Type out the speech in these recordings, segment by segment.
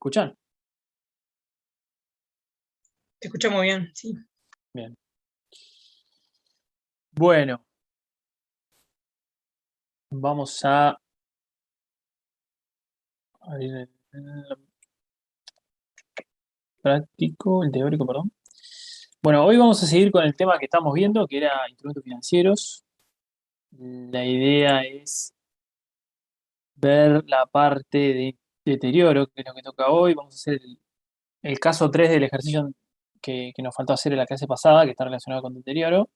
¿Escuchan? Te escuchamos bien, sí. Bien. Bueno, vamos a abrir el práctico, el teórico, perdón. Bueno, hoy vamos a seguir con el tema que estamos viendo, que era instrumentos financieros. La idea es ver la parte de deterioro, que es lo que toca hoy. Vamos a hacer el caso 3 del ejercicio que nos faltó hacer en la clase pasada, que está relacionado con deterioro.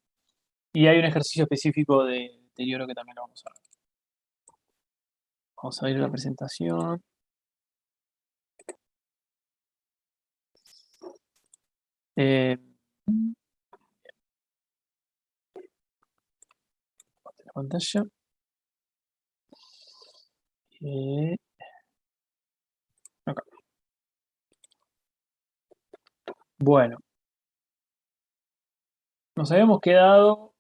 Y hay un ejercicio específico de deterioro que también lo vamos a ver. Vamos a ver la presentación. Eh, la pantalla. Acá. Bueno, nos habíamos quedado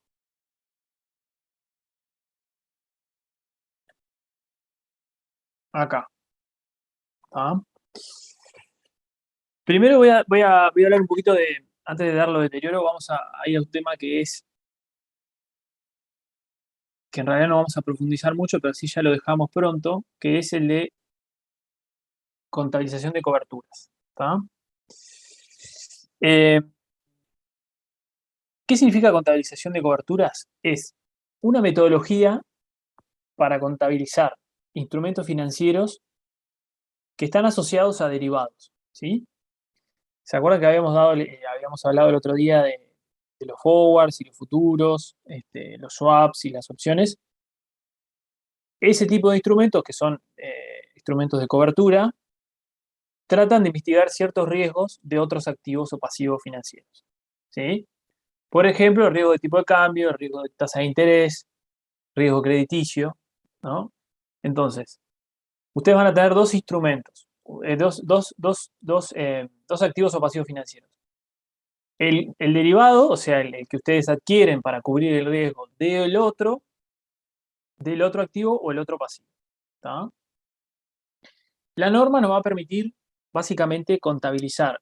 acá. ¿Tá? Primero voy a hablar un poquito de, antes de dar lo de deterioro, vamos a ir a un tema que es, que en realidad no vamos a profundizar mucho, pero sí ya lo dejamos pronto, que es el de contabilización de coberturas. ¿Tá? ¿Qué significa contabilización de coberturas? Es una metodología para contabilizar instrumentos financieros que están asociados a derivados. ¿Sí? ¿Se acuerdan que habíamos hablado el otro día de los forwards y los futuros, los swaps y las opciones? Ese tipo de instrumentos, que son instrumentos de cobertura, tratan de mitigar ciertos riesgos de otros activos o pasivos financieros. ¿Sí? Por ejemplo, el riesgo de tipo de cambio, el riesgo de tasa de interés, riesgo crediticio, ¿no? Entonces, ustedes van a tener dos instrumentos, dos activos o pasivos financieros. El derivado, o sea, el que ustedes adquieren para cubrir el riesgo del otro activo o el otro pasivo. ¿Tá? La norma nos va a permitir básicamente contabilizar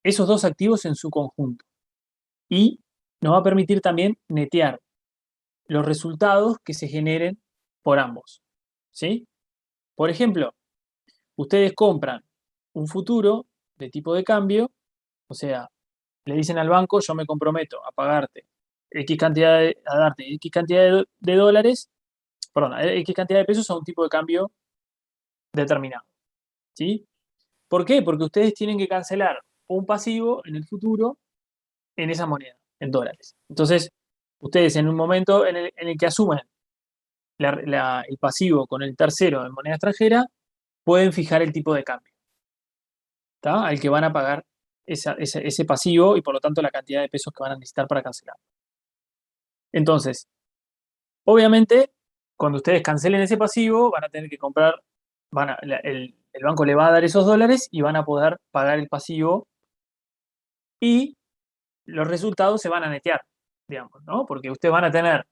esos dos activos en su conjunto y nos va a permitir también netear los resultados que se generen por ambos. ¿Sí? Por ejemplo, ustedes compran un futuro de tipo de cambio, o sea, le dicen al banco, yo me comprometo a pagarte X cantidad a darte X cantidad de dólares, perdón, X cantidad de pesos a un tipo de cambio determinado. ¿Sí? ¿Por qué? Porque ustedes tienen que cancelar un pasivo en el futuro en esa moneda, en dólares. Entonces, ustedes en un momento en el que asumen el pasivo con el tercero en moneda extranjera, pueden fijar el tipo de cambio, ¿tá? Al que van a pagar ese pasivo y por lo tanto la cantidad de pesos que van a necesitar para cancelar. Entonces, obviamente, cuando ustedes cancelen ese pasivo, van a tener que comprar, el banco le va a dar esos dólares y van a poder pagar el pasivo y los resultados se van a netear, digamos, ¿no? Porque ustedes van a tener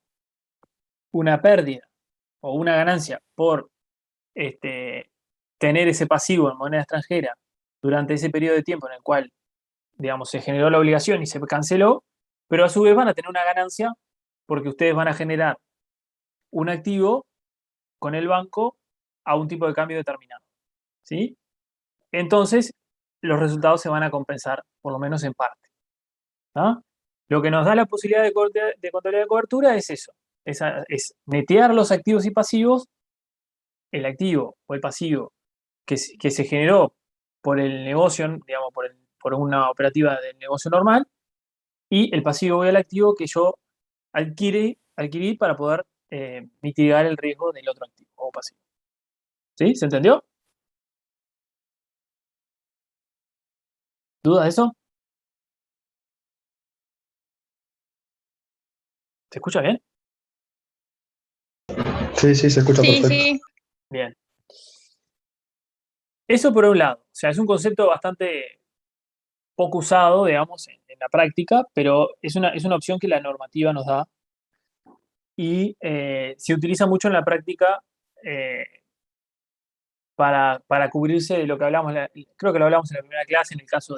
una pérdida o una ganancia por tener ese pasivo en moneda extranjera durante ese periodo de tiempo en el cual, digamos, se generó la obligación y se canceló, pero a su vez van a tener una ganancia porque ustedes van a generar un activo con el banco a un tipo de cambio determinado. ¿Sí? Entonces, los resultados se van a compensar, por lo menos en parte. ¿Ah? Lo que nos da la posibilidad de contabilidad de cobertura es eso, es netear los activos y pasivos, el activo o el pasivo que se generó por el negocio, digamos, por una operativa del negocio normal, y el pasivo o el activo que yo adquirí para poder mitigar el riesgo del otro activo o pasivo. ¿Sí? ¿Se entendió? ¿Dudas de eso? ¿Se escucha bien? Sí, sí, se escucha Sí, perfecto. sí. Bien. Eso por un lado. O sea, es un concepto bastante poco usado, digamos, en la práctica, pero es una opción que la normativa nos da y se utiliza mucho en la práctica para cubrirse de lo que hablamos, creo que lo hablamos en la primera clase, en el caso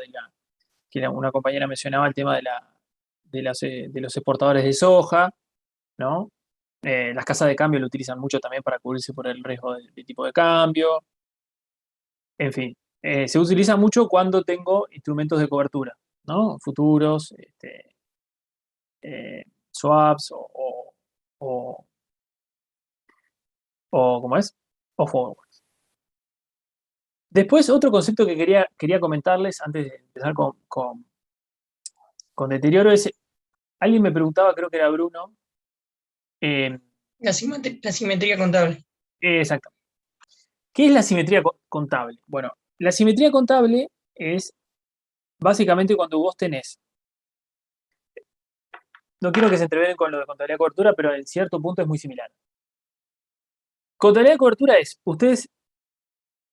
que una compañera mencionaba el tema de los exportadores de soja, ¿no? Las casas de cambio lo utilizan mucho también para cubrirse por el riesgo de tipo de cambio. En fin, se utiliza mucho cuando tengo instrumentos de cobertura, ¿no? Futuros, swaps o, ¿cómo es? O forwards. Después, otro concepto que quería comentarles antes de empezar con deterioro es, alguien me preguntaba, creo que era Bruno, eh, La simetría contable. exacto, ¿qué es la simetría contable? Bueno, la simetría contable es básicamente cuando vos tenés, no quiero que se entreveren con lo de contabilidad de cobertura, pero en cierto punto es muy similar. Contabilidad de cobertura es, ustedes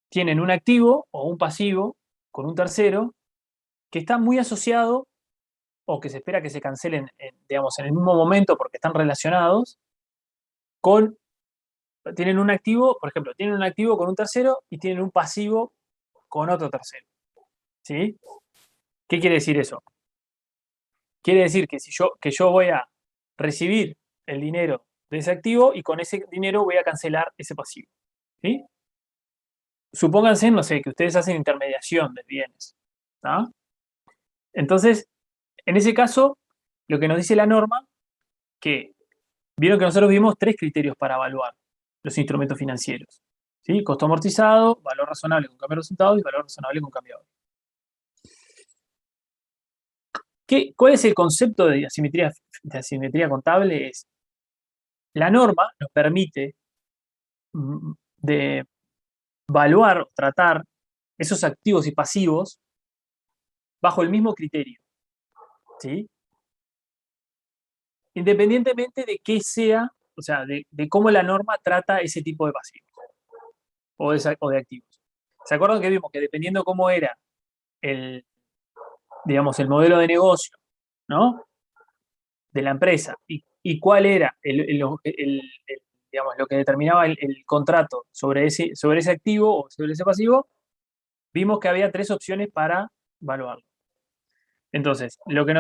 tienen un activo o un pasivo con un tercero que está muy asociado o que se espera que se cancelen, digamos, en el mismo momento porque están relacionados con, tienen un activo, por ejemplo, tienen un activo con un tercero y tienen un pasivo con otro tercero. ¿Sí? ¿Qué quiere decir eso? Quiere decir que, que yo voy a recibir el dinero de ese activo y con ese dinero voy a cancelar ese pasivo. ¿Sí? Supónganse, no sé, que ustedes hacen intermediación de bienes. ¿Tá? Entonces, en ese caso, lo que nos dice la norma, que vieron que nosotros vimos tres criterios para evaluar los instrumentos financieros. ¿Sí? Costo amortizado, valor razonable con cambio de resultado y valor razonable con cambiador. ¿Cuál es el concepto de asimetría contable? Es, la norma nos permite de evaluar, tratar esos activos y pasivos bajo el mismo criterio. ¿Sí? Independientemente de qué sea, o sea, de cómo la norma trata ese tipo de pasivos o de activos. ¿Se acuerdan que vimos que dependiendo cómo era el, digamos, el modelo de negocio, ¿no? De la empresa y cuál era digamos, lo que determinaba el contrato sobre ese activo o sobre ese pasivo, vimos que había tres opciones para evaluarlo. Entonces, lo que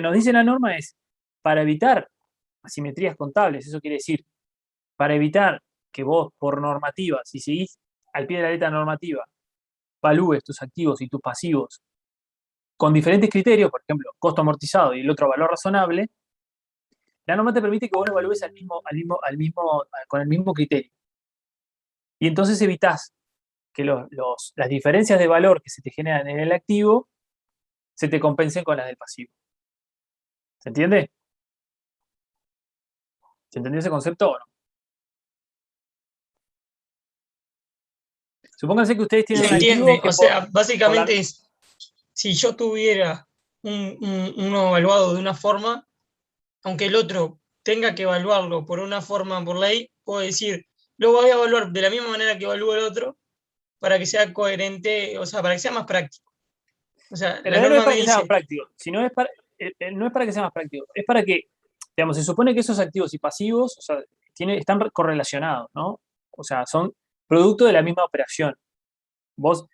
nos dice la norma es, para evitar asimetrías contables, eso quiere decir, para evitar que vos, por normativa, si seguís al pie de la letra normativa, evalúes tus activos y tus pasivos con diferentes criterios, por ejemplo, costo amortizado y el otro valor razonable, la norma te permite que vos lo evalúes con el mismo criterio. Y entonces evitás que las diferencias de valor que se te generan en el activo se te compensen con las del pasivo. ¿Se entiende? ¿Se entendió ese concepto o no? Supónganse que ustedes tienen Se un activo entiende, que o sea, por la... básicamente es, si yo tuviera uno evaluado de una forma, aunque el otro tenga que evaluarlo por una forma por ley, puedo decir, lo voy a evaluar de la misma manera que evalúa el otro para que sea coherente, o sea, para que sea más práctico. O sea, En la realidad no es norma me para que sea más dice, práctico, sino no es para que sea más práctico, es para que, digamos, se supone que esos activos y pasivos, o sea, están correlacionados, ¿no? O sea, son producto de la misma operación. Vos,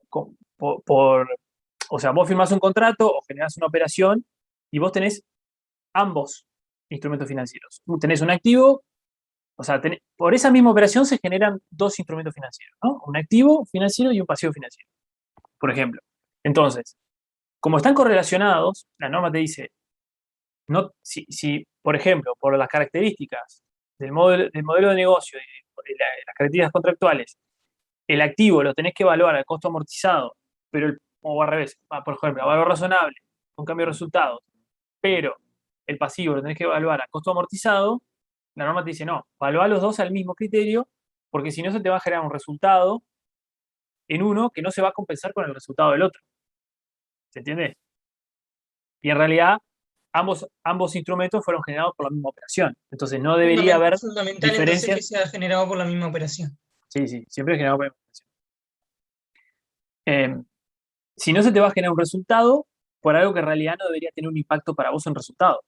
o sea, vos firmás un contrato o generás una operación y vos tenés ambos instrumentos financieros. Tenés un activo, o sea, por esa misma operación se generan dos instrumentos financieros, ¿no? Un activo financiero y un pasivo financiero, por ejemplo. Entonces, como están correlacionados, la norma te dice, no, si por ejemplo, por las características del modelo de negocio y de las características contractuales, el activo lo tenés que evaluar al costo amortizado, pero o al revés, por ejemplo, a valor razonable, con cambio de resultados, pero el pasivo lo tenés que evaluar a costo amortizado, la norma te dice, no, evalúa los dos al mismo criterio, porque si no se te va a generar un resultado en uno que no se va a compensar con el resultado del otro. ¿Se entiende? Y en realidad, ambos instrumentos fueron generados por la misma operación. Entonces, no debería haber fundamental entonces que diferencias. sea generado por la misma operación. Sí, sí, siempre es generado por la misma operación. Si no se te va a generar un resultado por algo que en realidad no debería tener un impacto para vos en resultado.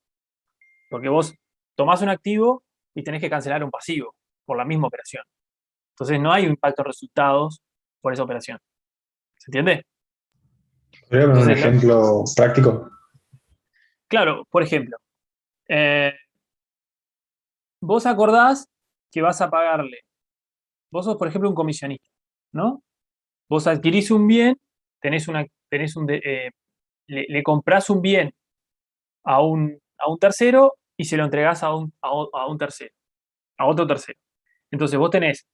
Porque vos tomás un activo y tenés que cancelar un pasivo por la misma operación. Entonces no hay un impacto en resultados por esa operación. ¿Se entiende? ¿Podría poner un Entonces, ejemplo práctico? claro, por ejemplo, eh, vos acordás que vas a pagarle, vos sos, por ejemplo, un comisionista, ¿no? Vos adquirís un bien, le comprás un bien a un tercero y se lo entregás a un tercero, a otro tercero. Entonces vos tenés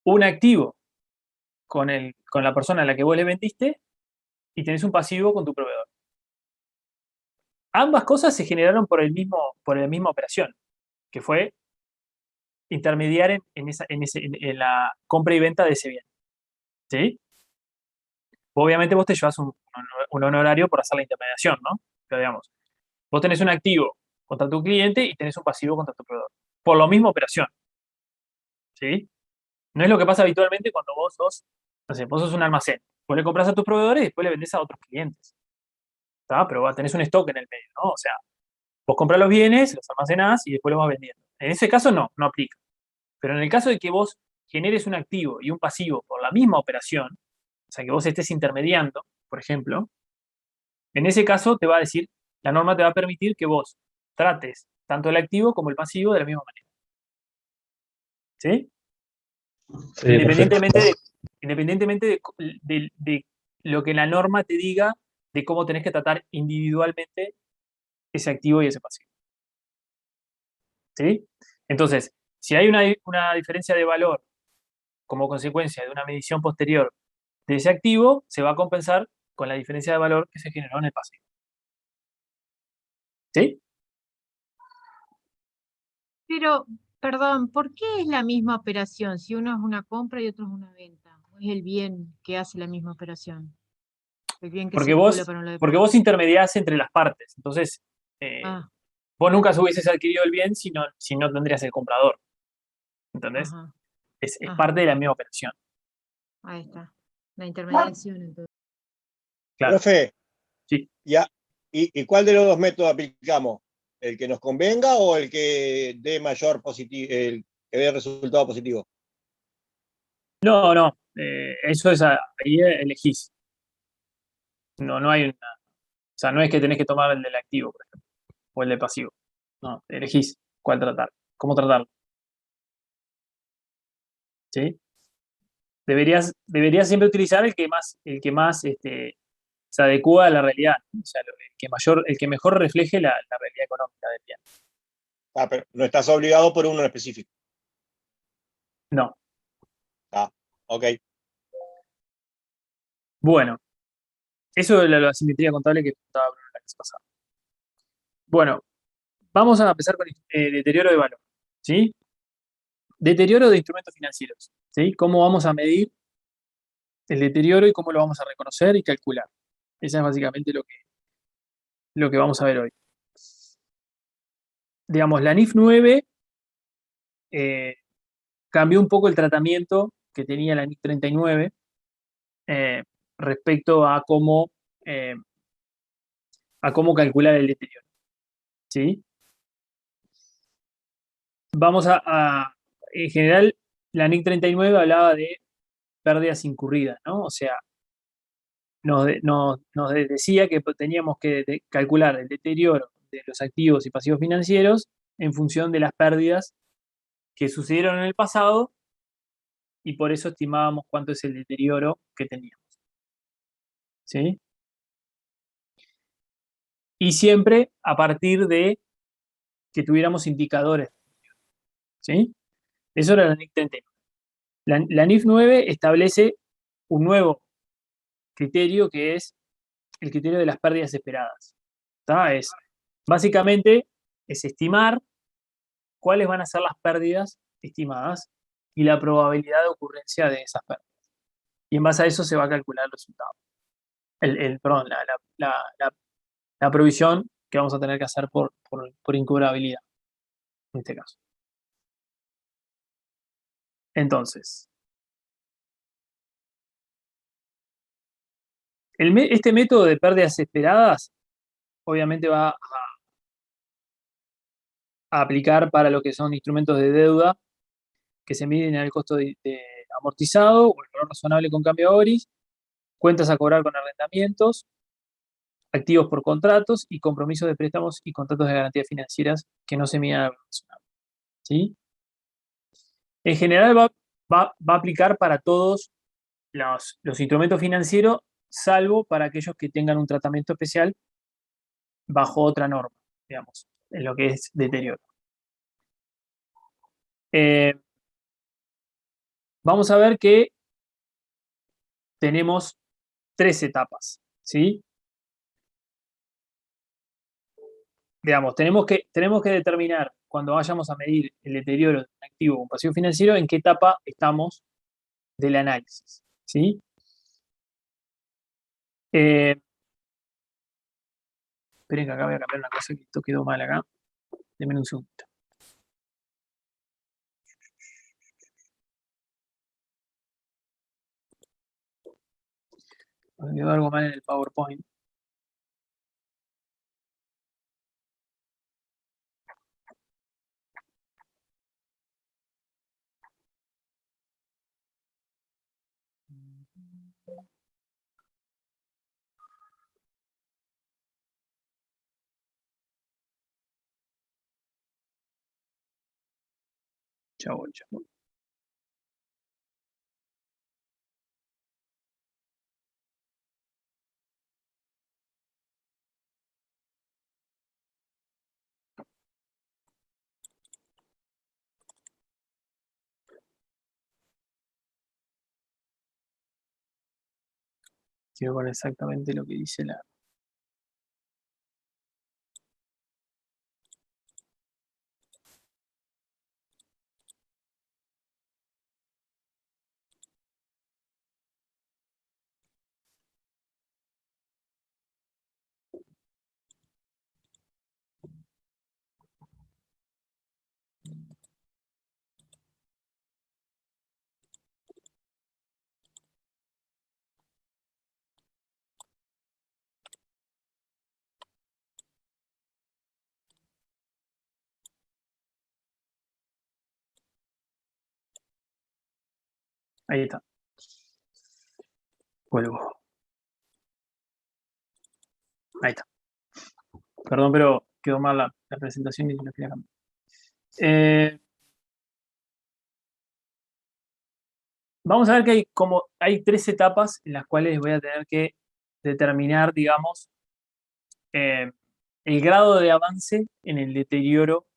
un activo con la persona a la que vos le vendiste y tenés un pasivo con tu proveedor. Ambas cosas se generaron por la misma operación, que fue intermediar en la compra y venta de ese bien. ¿Sí? Obviamente vos te llevas un honorario por hacer la intermediación, ¿no? Pero digamos, vos tenés un activo contra tu cliente y tenés un pasivo contra tu proveedor. Por la misma operación. ¿Sí? No es lo que pasa habitualmente cuando vos sos, no sé, vos sos un almacén. Vos le compras a tus proveedores y después le vendés a otros clientes. ¿Está? Pero tenés un stock en el medio, ¿no? O sea, vos compras los bienes, los almacenás y después los vas vendiendo. En ese caso no aplica. Pero en el caso de que vos generes un activo y un pasivo por la misma operación, o sea, que vos estés intermediando, por ejemplo, en ese caso te va a decir, la norma te va a permitir que vos trates tanto el activo como el pasivo de la misma manera. ¿Sí? Sí, perfecto. Independientemente de lo que la norma te diga de cómo tenés que tratar individualmente ese activo y ese pasivo. ¿Sí? Entonces, si hay una diferencia de valor como consecuencia de una medición posterior de ese activo, se va a compensar con la diferencia de valor que se generó en el pasivo. ¿Sí? Pero, perdón, ¿por qué es la misma operación si uno es una compra y otro es una venta? ¿O es el bien que hace la misma operación? El bien que Porque circula vos, para un lado y para porque el vos otro. intermediás entre las partes. Entonces, Ah, vos nunca hubieses adquirido el bien si no tendrías el comprador. ¿Entendés? ajá, Es ajá. parte de la misma operación. Ahí está. La intermediación, entonces. Claro. Profe, Sí. ya, ¿y cuál de los dos métodos aplicamos? ¿El que nos convenga o el que dé mayor positivo, el que dé resultado positivo? No. Eso es ahí elegís. No hay una. O sea, no es que tenés que tomar el del activo, por ejemplo, o el del pasivo. No, elegís cuál tratar, cómo tratarlo. ¿Sí? Deberías siempre utilizar el que más se adecua a la realidad, ¿no? O sea, el que mejor refleje la realidad económica del bien. Ah, pero no estás obligado por uno en específico. No. Ah, ok. Bueno, eso es la simetría contable que estaba Bruno la vez pasada. Bueno, vamos a empezar con deterioro de valor. ¿Sí? Deterioro de instrumentos financieros. ¿Sí? ¿Cómo vamos a medir el deterioro y cómo lo vamos a reconocer y calcular? Esa es básicamente lo que vamos a ver hoy. Digamos, la NIF 9 eh, cambió un poco el tratamiento que tenía la NIF 39 eh, respecto eh, a cómo calcular el deterioro. ¿Sí? En general, la NIC 39 hablaba de pérdidas incurridas, ¿no? O sea, nos decía que teníamos que calcular el deterioro de los activos y pasivos financieros en función de las pérdidas que sucedieron en el pasado y por eso estimábamos cuánto es el deterioro que teníamos. ¿Sí? Y siempre a partir de que tuviéramos indicadores. ¿Sí? Eso era la NIC 39. La NIF 9 establece un nuevo criterio que es el criterio de las pérdidas esperadas. ¿Tá? Básicamente es estimar cuáles van a ser las pérdidas estimadas y la probabilidad de ocurrencia de esas pérdidas. Y en base a eso se va a calcular el resultado. Perdón, la provisión que vamos a tener que hacer por incobrabilidad, en este caso. Entonces, este método de pérdidas esperadas obviamente va a aplicar para lo que son instrumentos de deuda que se miden al costo de amortizado o el valor razonable con cambio a ORIS, cuentas a cobrar con arrendamientos, activos por contratos y compromisos de préstamos y contratos de garantías financieras que no se midan al valor razonable. ¿Sí? En general va a aplicar para todos los instrumentos financieros, salvo para aquellos que tengan un tratamiento especial bajo otra norma, digamos, en lo que es deterioro. Vamos a ver que tenemos 3 etapas, ¿sí? Digamos, tenemos que determinar cuando vayamos a medir el deterioro de un activo o un pasivo financiero en qué etapa estamos del análisis, ¿sí? Esperen que acá voy a cambiar una cosa que esto quedó mal acá. Denme un segundo. Quedó algo mal en el PowerPoint. Ya voy, ya voy. Quiero ver exactamente lo que dice la... Ahí está. Vuelvo. Ahí está. Perdón, pero quedó mal la presentación y la quería cambiar. Vamos a ver que hay 3 etapas en las cuales voy a tener que determinar, digamos, el grado de avance en el deterioro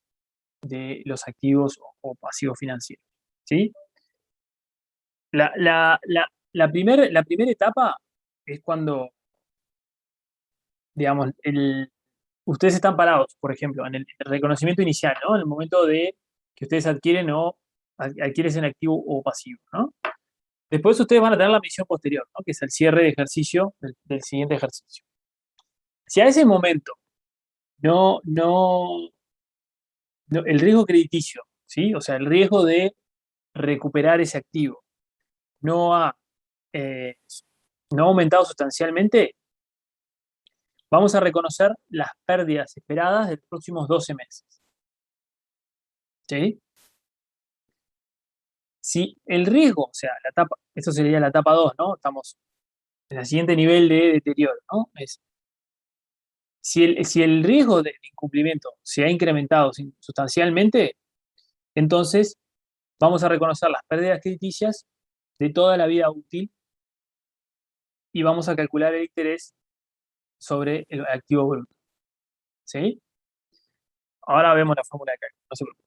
de los activos o pasivos financieros, ¿sí? La primera etapa es cuando, digamos, ustedes están parados, por ejemplo, en el reconocimiento inicial, ¿no? En el momento de que ustedes adquieren un activo o pasivo, ¿no? Después ustedes van a tener la medición posterior, ¿no? Que es el cierre de ejercicio del siguiente ejercicio. Si a ese momento el riesgo crediticio, ¿sí? O sea, el riesgo de recuperar ese activo no ha aumentado sustancialmente, vamos a reconocer las pérdidas esperadas de los próximos 12 meses. ¿Sí? Si el riesgo, o sea, esto sería la etapa 2, ¿no? Estamos en el siguiente nivel de deterioro, ¿no? Si el riesgo de incumplimiento se ha incrementado sustancialmente, entonces vamos a reconocer las pérdidas crediticias de toda la vida útil y vamos a calcular el interés sobre el activo bruto. ¿Sí? Ahora vemos la fórmula de cálculo, no se preocupen.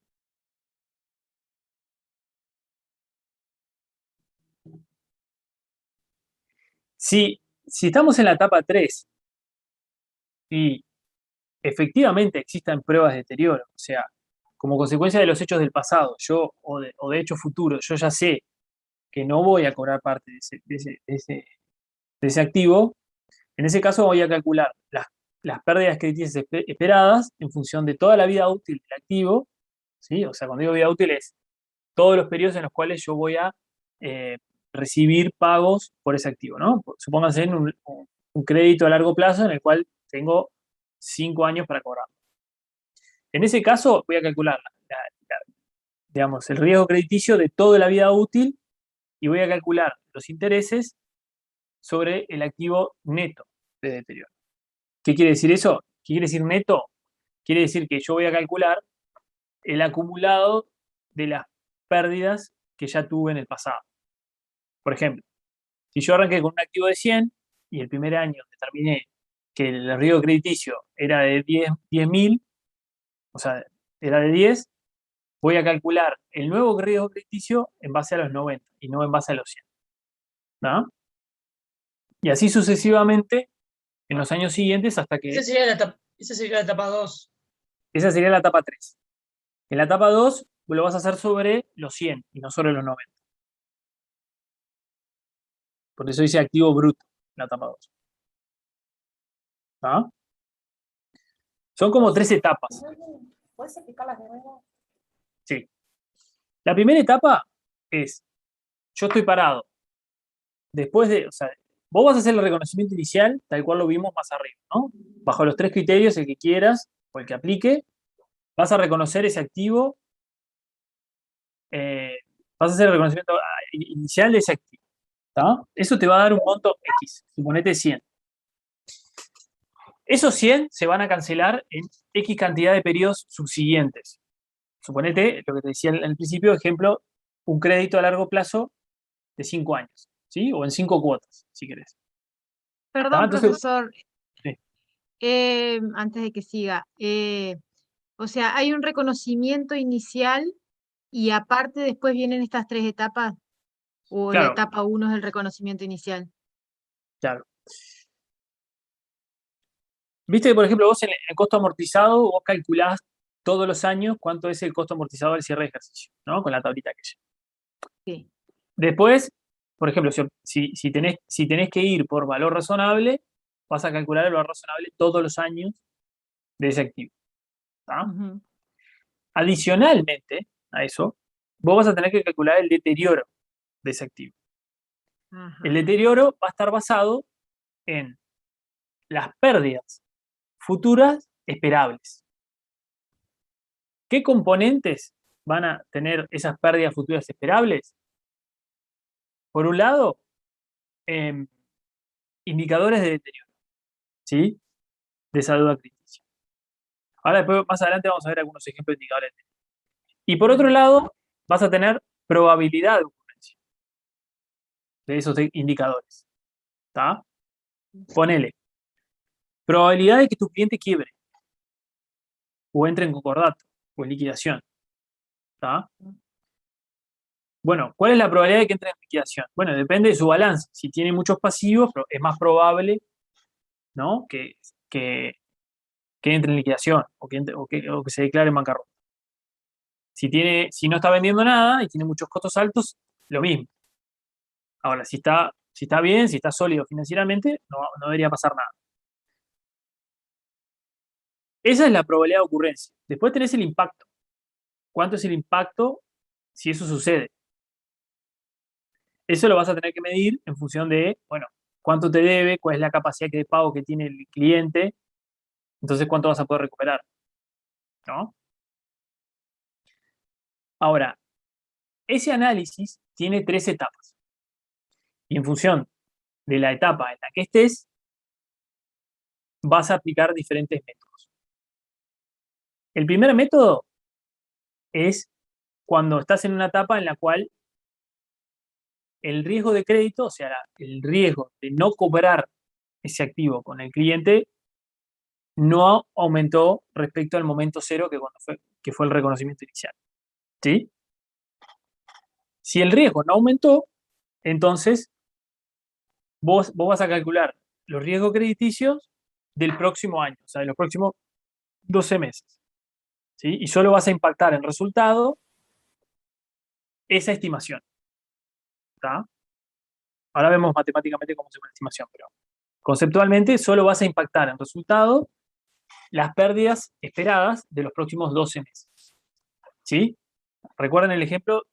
Si estamos en la etapa 3 y efectivamente existen pruebas de deterioro, o sea, como consecuencia de los hechos del pasado, o de hechos futuros, yo ya sé que no voy a cobrar parte de ese activo, en ese caso voy a calcular las pérdidas crediticias esperadas en función de toda la vida útil del activo, ¿sí? O sea, cuando digo vida útil es todos los periodos en los cuales yo voy a recibir pagos por ese activo, ¿no? Supónganse en un crédito a largo plazo en el cual tengo 5 años para cobrar. En ese caso voy a calcular digamos, el riesgo crediticio de toda la vida útil y voy a calcular los intereses sobre el activo neto de deterioro. ¿Qué quiere decir eso? ¿Qué quiere decir neto? Quiere decir que yo voy a calcular el acumulado de las pérdidas que ya tuve en el pasado. Por ejemplo, si yo arranqué con un activo de 100 y el primer año determiné que el riesgo crediticio era de 10.000, o sea, era de 10, voy a calcular el nuevo riesgo crediticio en base a los 90 y no en base a los 100. ¿No? Y así sucesivamente en los años siguientes hasta que... Esa sería la etapa 2. Esa sería la etapa 3. En la etapa 2 lo vas a hacer sobre los 100 y no sobre los 90. Por eso dice activo bruto, la etapa 2. ¿Ah? Son como 3 etapas. ¿Puedes explicarlas de nuevo? Sí. La primera etapa es, yo estoy parado. Después de, o sea, vos vas a hacer el reconocimiento inicial, tal cual lo vimos más arriba, ¿no? Bajo los 3 criterios, el que quieras o el que aplique, vas a reconocer ese activo, vas a hacer el reconocimiento inicial de ese activo. ¿Tá? Eso te va a dar un monto X, suponete 100. Esos 100 se van a cancelar en X cantidad de periodos subsiguientes. Suponete, lo que te decía al principio, ejemplo, un crédito a largo plazo de 5 años, ¿sí? O en 5 cuotas, si querés. Perdón, Entonces, profesor, sí. Antes de que siga, o sea, hay un reconocimiento inicial y aparte después vienen estas 3 etapas, o la Claro, etapa 1 es el reconocimiento inicial. claro. Viste que, por ejemplo, vos en el costo amortizado, vos calculás todos los años cuánto es el costo amortizado al cierre de ejercicio, ¿no? Con la tablita que lleva. Sí. Después, por ejemplo, si tenés que ir por valor razonable, vas a calcular el valor razonable todos los años de ese activo. ¿Tá? Ujú. Adicionalmente a eso, vos vas a tener que calcular el deterioro de ese activo. Ajá. El deterioro va a estar basado en las pérdidas futuras esperables. ¿Qué componentes van a tener esas pérdidas futuras esperables? Por un lado, indicadores de deterioro, ¿sí? De esa deuda crediticia. Ahora después, más adelante vamos a ver algunos ejemplos de indicadores de deterioro. Y por otro lado, vas a tener probabilidad de ocurrencia de esos indicadores. ¿Tá? Ponele, probabilidad de que tu cliente quiebre o entre en concordato o en liquidación. ¿Tá? Bueno, ¿cuál es la probabilidad de que entre en liquidación? Bueno, depende de su balance. Si tiene muchos pasivos, es más probable, ¿no? que entre en liquidación o que se declare en bancarrota. Si no está vendiendo nada y tiene muchos costos altos, lo mismo. Ahora, si está bien, si está sólido financieramente, no debería pasar nada. Esa es la probabilidad de ocurrencia. Después tenés el impacto. ¿Cuánto es el impacto si eso sucede? Eso lo vas a tener que medir en función de, bueno, cuánto te debe, cuál es la capacidad de pago que tiene el cliente, entonces cuánto vas a poder recuperar, ¿no? Ahora, ese análisis tiene 3 etapas. Y en función de la etapa en la que estés, vas a aplicar diferentes métodos. El primer método es cuando estás en una etapa en la cual el riesgo de crédito, o sea, el riesgo de no cobrar ese activo con el cliente, no aumentó respecto al momento cero que fue el reconocimiento inicial. ¿Sí? Si el riesgo no aumentó, entonces vos vas a calcular los riesgos crediticios del próximo año, o sea, de los próximos 12 meses. ¿Sí? Y solo vas a impactar en resultado esa estimación. ¿Tá? Ahora vemos matemáticamente cómo se llama la estimación, pero conceptualmente solo vas a impactar en resultado las pérdidas esperadas de los próximos 12 meses. ¿Sí? Recuerden el ejemplo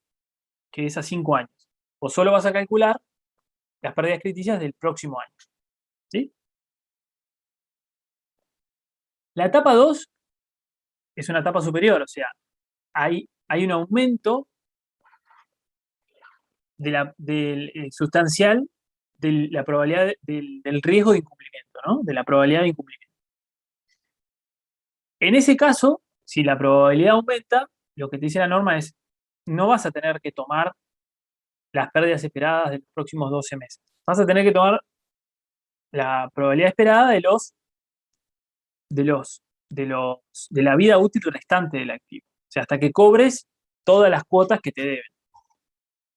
que es a 5 años. O solo vas a calcular las pérdidas crediticias del próximo año. ¿Sí? La etapa 2 es una etapa superior, o sea, hay hay un aumento sustancial de la probabilidad del riesgo de incumplimiento, ¿no? De la probabilidad de incumplimiento. En ese caso, si la probabilidad aumenta, lo que te dice la norma es, no vas a tener que tomar las pérdidas esperadas de los próximos 12 meses. Vas a tener que tomar la probabilidad esperada de la vida útil restante del activo. O sea, hasta que cobres todas las cuotas que te deben.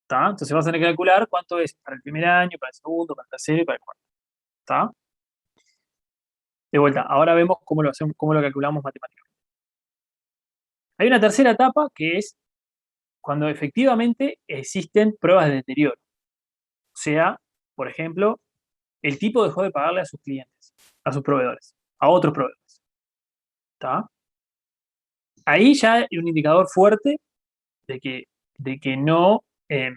¿Está? Entonces vas a tener que calcular cuánto es para el primer año, para el segundo, para el tercero y para el cuarto. ¿Está? De vuelta, ahora vemos cómo lo calculamos matemáticamente. Hay una tercera etapa que es cuando efectivamente existen pruebas de deterioro. O sea, por ejemplo, el tipo dejó de pagarle a sus clientes, a sus proveedores, a otros proveedores. ¿Está? Ahí ya hay un indicador fuerte de que no te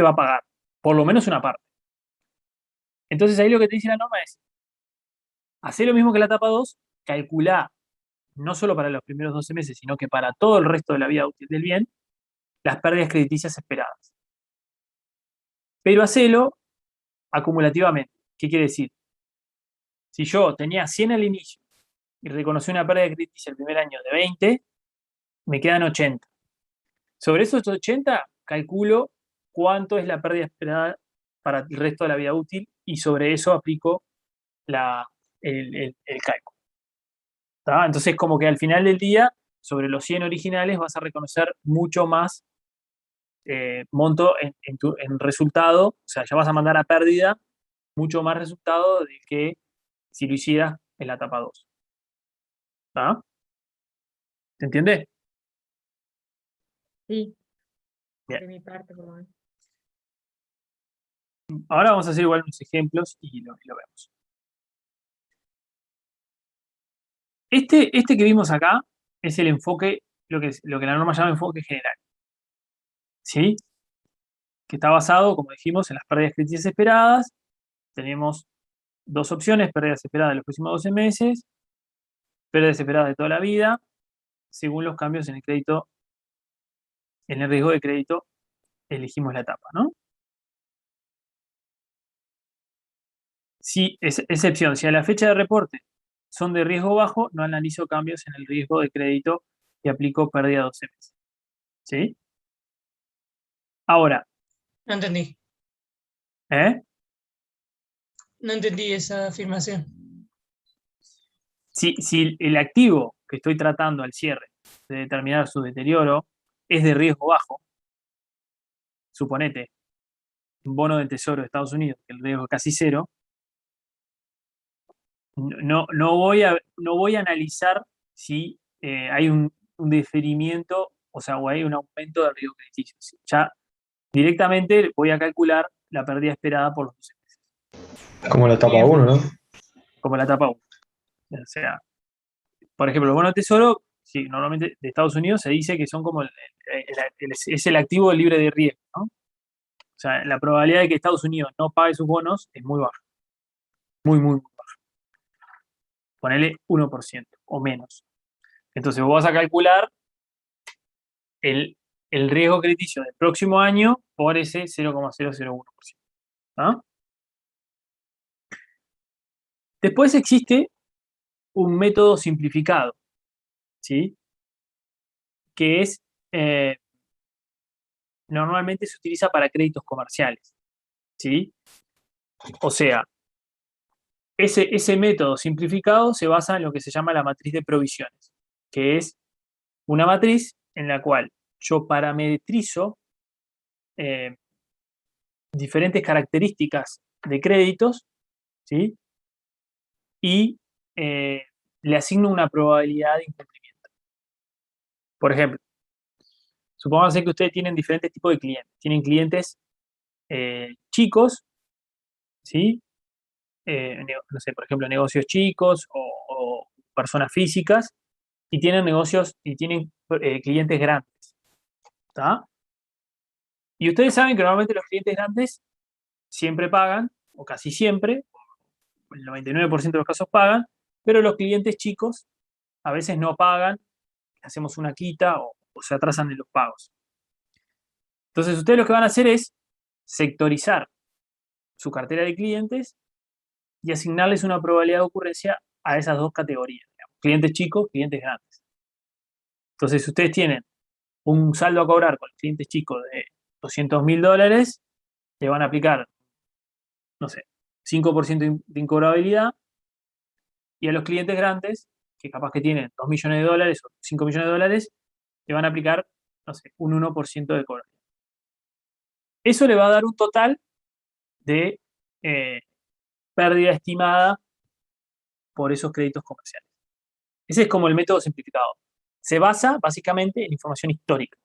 va a pagar, por lo menos una parte. Entonces ahí lo que te dice la norma es, hacer lo mismo que la etapa 2, calcular no solo para los primeros 12 meses, sino que para todo el resto de la vida útil del bien, las pérdidas crediticias esperadas. Pero hacelo acumulativamente. ¿Qué quiere decir? Si yo tenía 100 al inicio y reconocí una pérdida crediticia el primer año de 20, me quedan 80. Sobre esos 80, calculo cuánto es la pérdida esperada para el resto de la vida útil y sobre eso aplico el cálculo. ¿Tá? Entonces, como que al final del día, sobre los 100 originales vas a reconocer mucho más monto en resultado, o sea, ya vas a mandar a pérdida mucho más resultado de que si lo hicieras en la etapa 2. ¿Tá? ¿Se entiende? Sí, Bien. de mi parte, por lo menos. Ahora vamos a hacer igual unos ejemplos y lo vemos. Este que vimos acá es el enfoque, lo que la norma llama enfoque general. ¿Sí? Que está basado, como dijimos, en las pérdidas crediticias esperadas. Tenemos dos opciones, pérdidas esperadas de los próximos 12 meses, pérdidas esperadas de toda la vida, según los cambios en el crédito, en el riesgo de crédito, elegimos la etapa, ¿no? Si, excepción, si a la fecha de reporte son de riesgo bajo, no analizo cambios en el riesgo de crédito y aplico pérdida 12 meses. ¿Sí? Ahora, No entendí. ¿eh? No entendí esa afirmación. Si el activo que estoy tratando al cierre de determinar su deterioro es de riesgo bajo, suponete, un bono del Tesoro de Estados Unidos, que el riesgo es casi cero, no voy a analizar si hay un diferimiento, o sea, o hay un aumento del riesgo crediticio. Ya directamente voy a calcular la pérdida esperada por los 12 meses. Como la etapa 1, ¿no? Como la etapa 1. O sea, por ejemplo, el bono de Tesoro, sí, normalmente de Estados Unidos se dice que son como es el activo libre de riesgo, ¿no? O sea, la probabilidad de que Estados Unidos no pague sus bonos es muy baja. Muy, muy, muy baja. Ponele 1% o menos. Entonces vos vas a calcular el riesgo crediticio del próximo año por ese 0,001%. ¿Ah? Después existe un método simplificado, ¿sí? Que es, normalmente se utiliza para créditos comerciales, ¿sí? O sea, ese método simplificado se basa en lo que se llama la matriz de provisiones, que es una matriz en la cual yo parametrizo diferentes características de créditos, ¿sí? Y le asigno una probabilidad de incumplimiento. Por ejemplo, supongamos que ustedes tienen diferentes tipos de clientes. Tienen clientes chicos, ¿sí? No sé, por ejemplo, negocios chicos o personas físicas, y tienen negocios y tienen clientes grandes. ¿Está? Y ustedes saben que normalmente los clientes grandes siempre pagan, o casi siempre, el 99% de los casos pagan, pero los clientes chicos a veces no pagan hacemos una quita o se atrasan en los pagos. Entonces, ustedes lo que van a hacer es sectorizar su cartera de clientes y asignarles una probabilidad de ocurrencia a esas dos categorías, digamos, clientes chicos, clientes grandes. Entonces, si ustedes tienen un saldo a cobrar con los clientes chicos de $200.000, le van a aplicar, no sé, 5% de incobrabilidad, y a los clientes grandes, que capaz que tienen $2 millones o $5 millones, le van a aplicar, no sé, un 1% de cobrabilidad. Eso le va a dar un total de pérdida estimada por esos créditos comerciales. Ese es como el método simplificado. Se basa básicamente en información histórica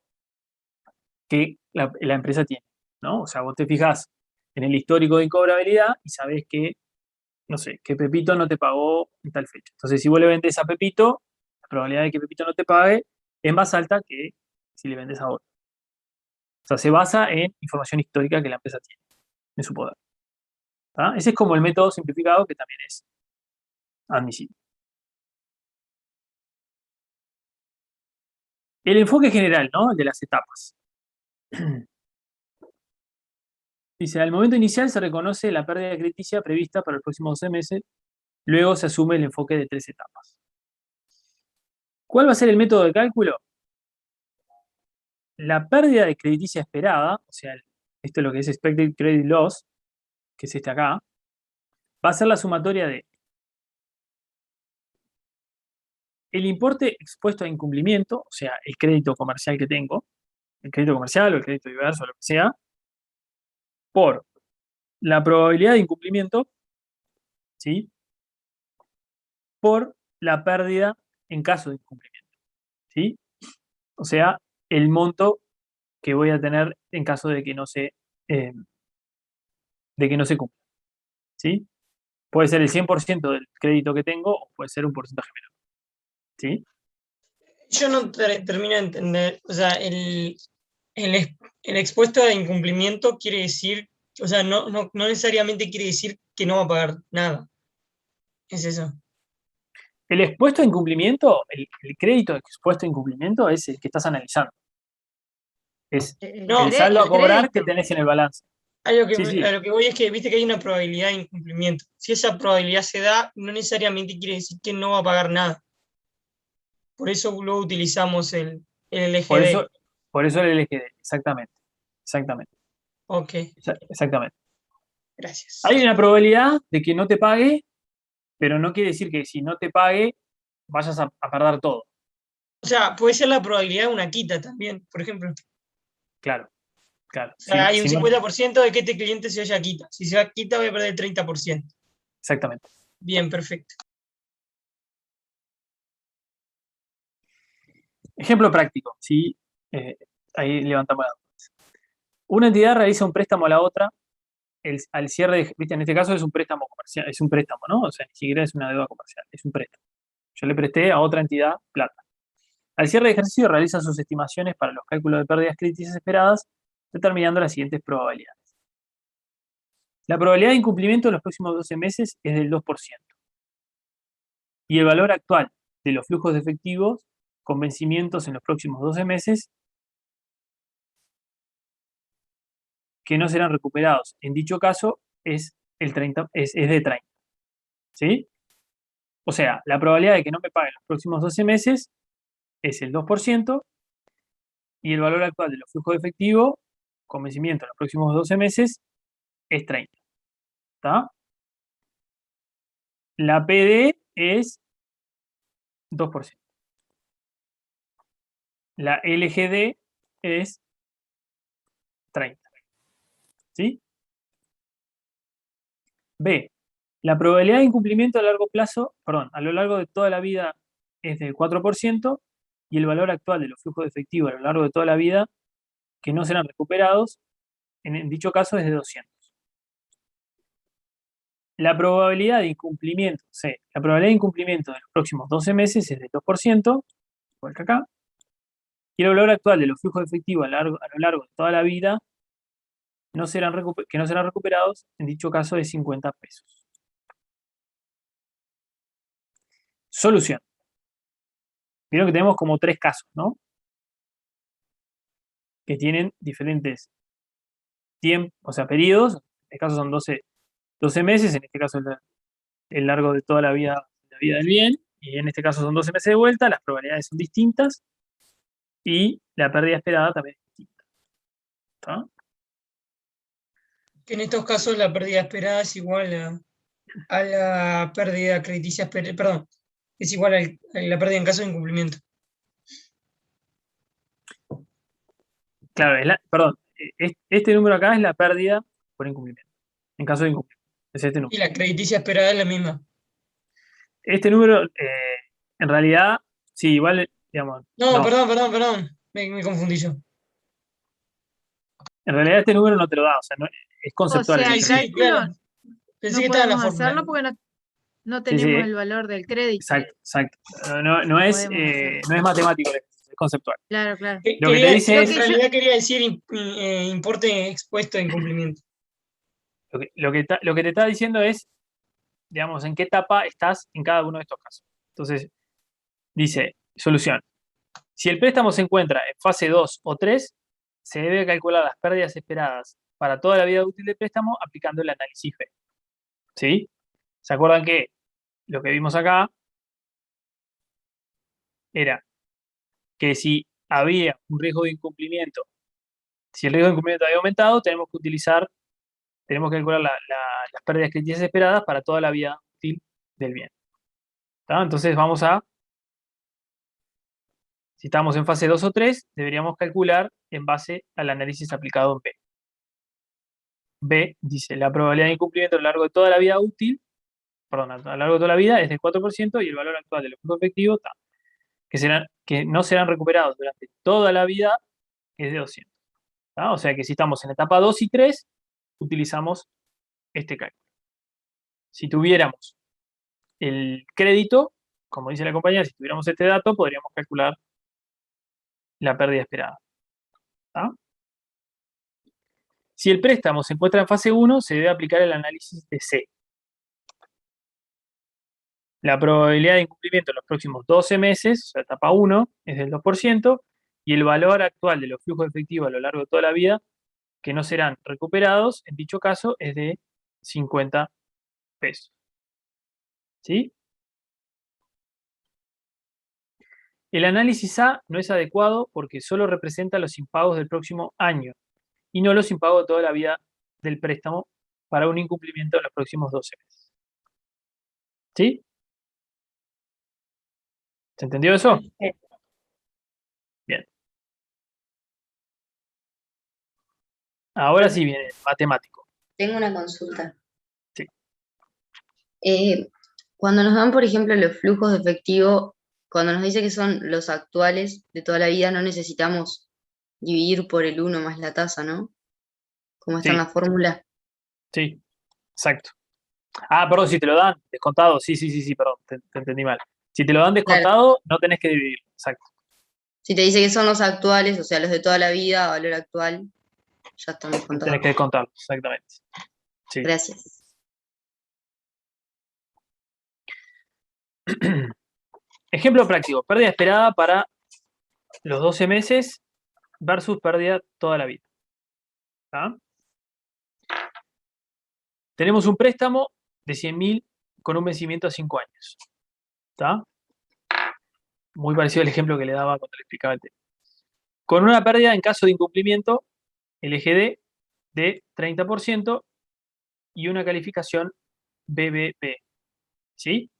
que la empresa tiene, ¿no? O sea, vos te fijás en el histórico de incobrabilidad y sabés que, no sé, que Pepito no te pagó en tal fecha. Entonces, si vos le vendés a Pepito, la probabilidad de que Pepito no te pague es más alta que si le vendes a otro. O sea, se basa en información histórica que la empresa tiene en su poder. ¿Tá? Ese es como el método simplificado que también es admisible. El enfoque general, ¿no? El de las etapas. Dice, al momento inicial se reconoce la pérdida crediticia prevista para los próximos 12 meses, luego se asume el enfoque de 3 etapas. ¿Cuál va a ser el método de cálculo? La pérdida de crediticia esperada, o sea, esto es lo que es expected credit loss, que es este acá, va a ser la sumatoria de el importe expuesto a incumplimiento, o sea, el crédito comercial que tengo, el crédito comercial o el crédito diverso, lo que sea, por la probabilidad de incumplimiento, ¿sí? Por la pérdida en caso de incumplimiento, ¿sí? O sea, el monto que voy a tener en caso de que no se cumpla, ¿sí? Puede ser el 100% del crédito que tengo o puede ser un porcentaje menor, ¿sí? Yo no termino de entender, o sea, el expuesto a incumplimiento quiere decir, o sea, no necesariamente quiere decir que no va a pagar nada. Es eso. El expuesto a incumplimiento, el crédito expuesto a incumplimiento es el que estás analizando. Es No, el saldo a el cobrar que crédito. tenés en el balance. A lo que, Sí, sí. a lo que voy es que viste que hay una probabilidad de incumplimiento. Si esa probabilidad se da, no necesariamente quiere decir que no va a pagar nada. Por eso luego utilizamos el Por LGD. eso el LGD, exactamente. Exactamente. Ok, Exactamente. gracias. Hay una probabilidad de que no te pague, pero no quiere decir que si no te pague vayas a perder todo. O sea, puede ser la probabilidad de una quita también, por ejemplo. Claro, claro. O sea, hay un Si no- 50% de que este cliente se vaya a quita. Si se va a quita, voy a perder el 30%. exactamente. Bien, perfecto. Ejemplo práctico, ¿sí? Ahí levantamos la duda. Una entidad realiza un préstamo a la otra al cierre de, ¿viste? En este caso es un préstamo comercial, es un préstamo, ¿no? O sea, ni siquiera es una deuda comercial, es un préstamo. Yo le presté a otra entidad plata. Al cierre de ejercicio realiza sus estimaciones para los cálculos de pérdidas críticas esperadas, determinando las siguientes probabilidades. La probabilidad de incumplimiento en los próximos 12 meses es del 2%. Y el valor actual de los flujos de efectivos con vencimientos en los próximos 12 meses que no serán recuperados en dicho caso es de 30. ¿Sí? O sea, la probabilidad de que no me paguen los próximos 12 meses es el 2% y el valor actual de los flujos de efectivo con vencimiento en los próximos 12 meses es 30. ¿Está? La PD es 2%. La LGD es 30. ¿Sí? B. La probabilidad de incumplimiento a largo plazo, a lo largo de toda la vida es del 4% y el valor actual de los flujos de efectivo a lo largo de toda la vida que no serán recuperados, en dicho caso es de 200. La probabilidad de incumplimiento, la probabilidad de incumplimiento de los próximos 12 meses es del 2%, igual que acá, y el valor actual de los flujos de efectivo a lo largo de toda la vida que no serán recuperados, en dicho caso es 50 pesos. Solución. Vieron que tenemos como 3 casos, ¿no? Que tienen diferentes tiempos, o sea, periodos. En este caso son 12 meses, en este caso el largo de toda la vida del bien, y en este caso son 12 meses de vuelta, las probabilidades son distintas, y la pérdida esperada también es distinta. ¿Está? Que en estos casos la pérdida esperada es igual a la pérdida crediticia esperada, perdón, es igual a la pérdida en caso de incumplimiento. Claro, perdón, este número acá es la pérdida por incumplimiento, en caso de incumplimiento. Es este número. Y la crediticia esperada es la misma. Este número, en realidad, sí, igual, digamos, No, no. perdón. Me confundí yo. En realidad este número no te lo da, o sea, es O conceptual. sea, el el Sí, cálculo. claro. cálculo Pensé no que estaba en la podemos fórmula. hacerlo porque no Sí, tenemos el valor del crédito. exacto. No es Podemos hacerlo. matemático, es conceptual. Claro. Lo que te dice En es, realidad quería decir importe expuesto de incumplimiento. lo que te está diciendo es, digamos, en qué etapa estás en cada uno de estos casos. Entonces, dice, solución. Si el préstamo se encuentra en fase 2 o 3, se debe calcular las pérdidas esperadas para toda la vida útil del préstamo aplicando el análisis B. ¿Sí? ¿Se acuerdan que lo que vimos acá era que si había un riesgo de incumplimiento, si el riesgo de incumplimiento había aumentado, tenemos que calcular las pérdidas críticas esperadas para toda la vida útil del bien. ¿Está? Entonces si estamos en fase 2 o 3, deberíamos calcular en base al análisis aplicado en B. B dice, la probabilidad de incumplimiento a lo largo de toda la vida útil, perdón, a lo largo de toda la vida es del 4% y el valor actual de los flujos efectivos que no serán recuperados durante toda la vida es de 200. ¿Tá? O sea que si estamos en etapa 2 y 3, utilizamos este cálculo. Si tuviéramos el crédito, como dice la compañía, si tuviéramos este dato, podríamos calcular la pérdida esperada. ¿Tá? Si el préstamo se encuentra en fase 1, se debe aplicar el análisis de C. La probabilidad de incumplimiento en los próximos 12 meses, o sea, etapa 1, es del 2%, y el valor actual de los flujos efectivos a lo largo de toda la vida, que no serán recuperados, en dicho caso, es de 50 pesos. ¿Sí? El análisis A no es adecuado porque solo representa los impagos del próximo año y no los impagos de toda la vida del préstamo para un incumplimiento en los próximos 12 meses. ¿Sí? ¿Se entendió eso? Bien. Ahora sí viene el matemático. Tengo una consulta. Sí. Cuando nos dan, por ejemplo, los flujos de efectivo, cuando nos dice que son los actuales de toda la vida, no necesitamos dividir por el 1 más la tasa, ¿no? Como está en Sí. la fórmula. Sí, exacto. Ah, perdón, si te lo dan descontado, sí, perdón, te entendí mal. Si te lo dan descontado, no tenés que dividir, exacto. Si te dice que son los actuales, o sea, los de toda la vida, valor actual, ya están descontados. Tenés que descontarlo, exactamente. Sí. Gracias. Ejemplo práctico, pérdida esperada para los 12 meses versus pérdida toda la vida. ¿Tá? Tenemos un préstamo de 100.000 con un vencimiento a 5 años. ¿Tá? Muy parecido al ejemplo que le daba cuando le explicaba el tema. Con una pérdida en caso de incumplimiento, LGD de 30% y una calificación BBB. ¿Sí?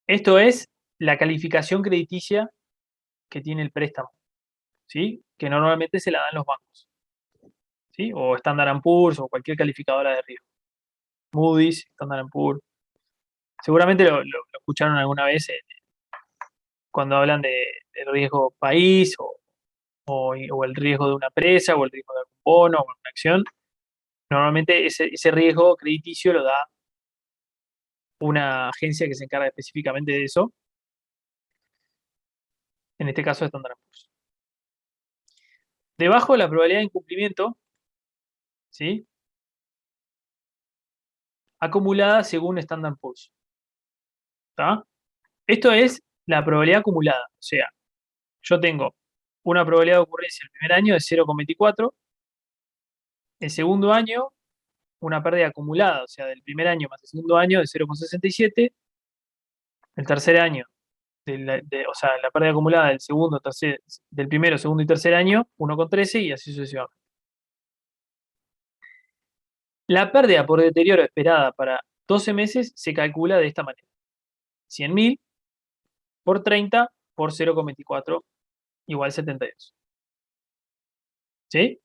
Esto es la calificación crediticia que tiene el préstamo, ¿sí? Que normalmente se la dan los bancos, ¿sí? O Standard & Poor's o cualquier calificadora de riesgo. Moody's, Standard & Poor's. Seguramente lo escucharon alguna vez cuando hablan del riesgo país o el riesgo de una empresa o el riesgo de algún bono o una acción. Normalmente ese riesgo crediticio lo da una agencia que se encarga específicamente de eso. En este caso, Standard & Poor's. Debajo de la probabilidad de incumplimiento, ¿sí? Acumulada según Standard & Poor's. ¿Tá? Esto es la probabilidad acumulada. O sea, yo tengo una probabilidad de ocurrencia el primer año de 0,24, el segundo año una pérdida acumulada, o sea, del primer año más el segundo año de 0,67, el tercer año, o sea, la pérdida acumulada del primero, segundo y tercer año, 1,13 y así sucesivamente. La pérdida por deterioro esperada para 12 meses se calcula de esta manera. 100.000 por 30 por 0,24 igual 72. ¿Sí?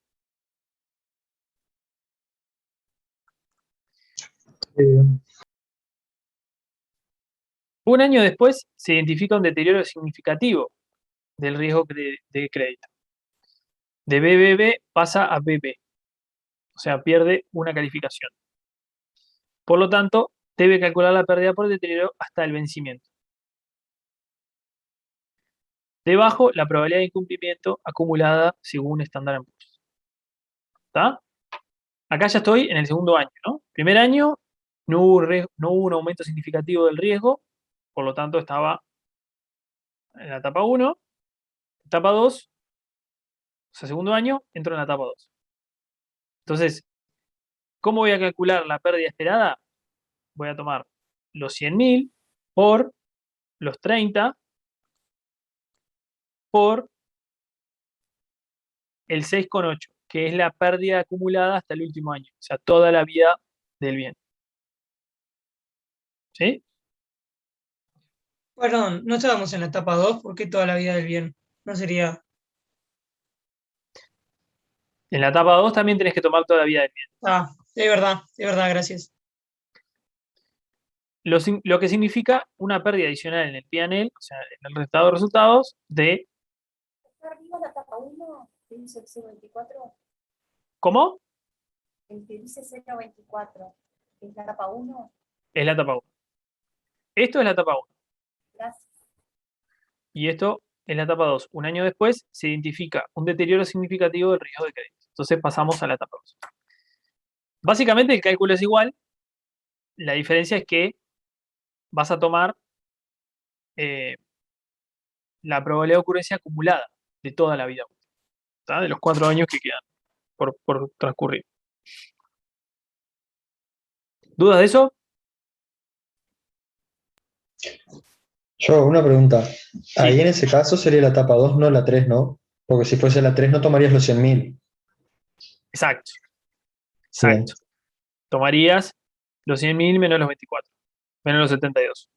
Un año después se identifica un deterioro significativo del riesgo de crédito. De BBB pasa a BB, o sea, pierde una calificación. Por lo tanto, debe calcular la pérdida por deterioro hasta el vencimiento. Debajo, la probabilidad de incumplimiento acumulada según Standard & Poor's. ¿Está? Acá ya estoy en el segundo año, ¿no? Primer año no hubo un aumento significativo del riesgo, por lo tanto estaba en la etapa 1. Etapa 2, o sea, segundo año, entro en la etapa 2. Entonces, ¿cómo voy a calcular la pérdida esperada? Voy a tomar los 100.000 por los 30 por el 6,8, que es la pérdida acumulada hasta el último año, o sea, toda la vida del bien. ¿Sí? Perdón, no estábamos en la etapa 2, ¿por qué toda la vida del bien? No sería. En la etapa 2 también tenés que tomar toda la vida del bien. Ah, de verdad, gracias. Lo que significa una pérdida adicional en el P&L, o sea, en el estado de resultados, de... ¿Está arriba la etapa 1? ¿Que dice el 0,24? ¿Cómo? El que dice 0,24. ¿Es la etapa 1? Es la etapa 1. Esto es la etapa 1. Gracias. Y esto es la etapa 2. Un año después se identifica un deterioro significativo del riesgo de crédito. Entonces pasamos a la etapa 2. Básicamente el cálculo es igual. La diferencia es que vas a tomar la probabilidad de ocurrencia acumulada de toda la vida útil, ¿tá? De los 4 años que quedan por transcurrir. ¿Dudas de eso? Yo, una pregunta. Sí. Ahí en ese caso sería la etapa 2, no la 3, ¿no? Porque si fuese la 3 no tomarías los 100.000. Exacto. Bien. Exacto. Tomarías los 100.000 menos los 24, menos los 72.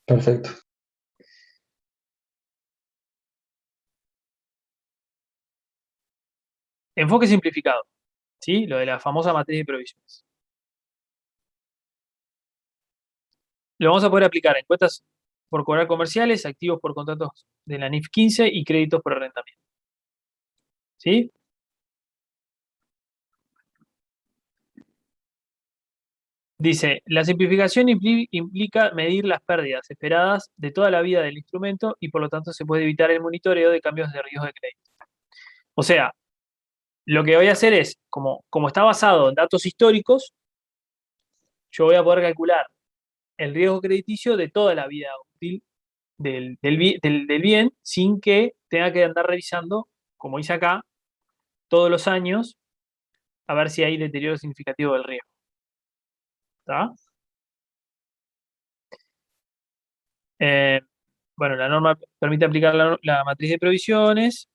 Perfecto. Enfoque simplificado, ¿sí? Lo de la famosa matriz de provisiones. Lo vamos a poder aplicar en cuentas por cobrar comerciales, activos por contratos de la NIF 15 y créditos por arrendamiento. ¿Sí? Dice, la simplificación implica medir las pérdidas esperadas de toda la vida del instrumento y por lo tanto se puede evitar el monitoreo de cambios de riesgo de crédito. O sea, lo que voy a hacer es, como está basado en datos históricos, yo voy a poder calcular el riesgo crediticio de toda la vida útil del bien sin que tenga que andar revisando, como hice acá, todos los años a ver si hay deterioro significativo del riesgo. ¿Está? Bueno, la norma permite aplicar la matriz de provisiones.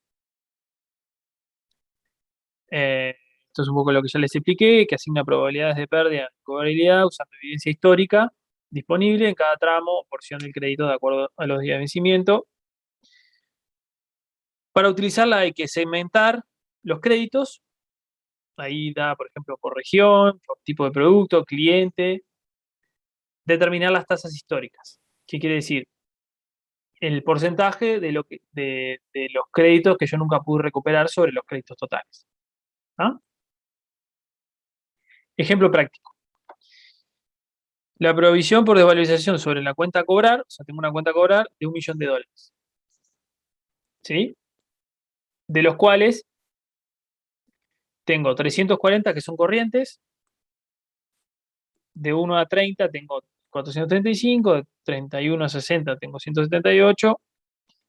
Esto es un poco lo que ya les expliqué, que asigna probabilidades de pérdida de cobrabilidad usando evidencia histórica disponible en cada tramo o porción del crédito de acuerdo a los días de vencimiento. Para utilizarla hay que segmentar los créditos. Ahí da, por ejemplo, por región, por tipo de producto, cliente. Determinar las tasas históricas. ¿Qué quiere decir? El porcentaje de los créditos que yo nunca pude recuperar sobre los créditos totales. ¿Ah? Ejemplo práctico. La provisión por desvalorización sobre la cuenta a cobrar, o sea, tengo una cuenta a cobrar de $1.000.000. ¿Sí? De los cuales tengo 340 que son corrientes, de 1 a 30 tengo 435, de 31 a 60 tengo 178,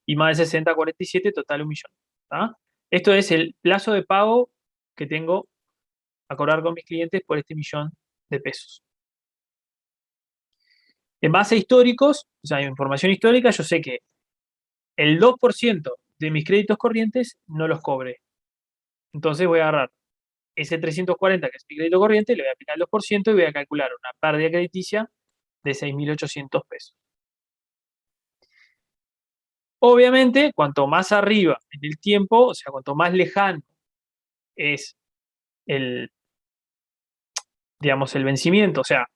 y más de 60 a 47, total 1.000.000. ¿Tá? Esto es el plazo de pago que tengo a cobrar con mis clientes por este 1.000.000 de pesos. En base a históricos, o sea, información histórica, yo sé que el 2% de mis créditos corrientes no los cobré. Entonces voy a agarrar ese 340, que es mi crédito corriente, le voy a aplicar el 2% y voy a calcular una pérdida crediticia de 6.800 pesos. Obviamente, cuanto más arriba en el tiempo, o sea, cuanto más lejano es el, digamos, el vencimiento, o sea,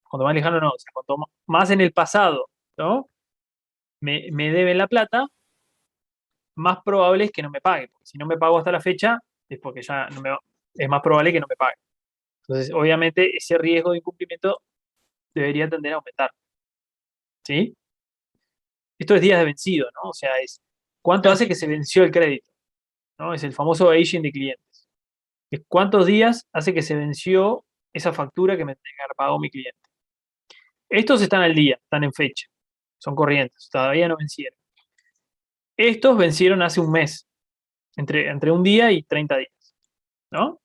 cuanto más lejano no, o sea, cuanto más en el pasado, ¿no? Me deben la plata, más probable es que no me pague. Porque si no me pago hasta la fecha, es porque ya no es más probable que no me pague. Entonces, obviamente, ese riesgo de incumplimiento debería tender a aumentar. ¿Sí? Esto es días de vencido, ¿no? O sea, es cuánto hace que se venció el crédito, ¿no? Es el famoso aging de clientes. Es cuántos días hace que se venció esa factura que me tenga que haber pagado mi cliente. Estos están al día, están en fecha, son corrientes, todavía no vencieron. Estos vencieron hace un mes, entre un día y 30 días, ¿no?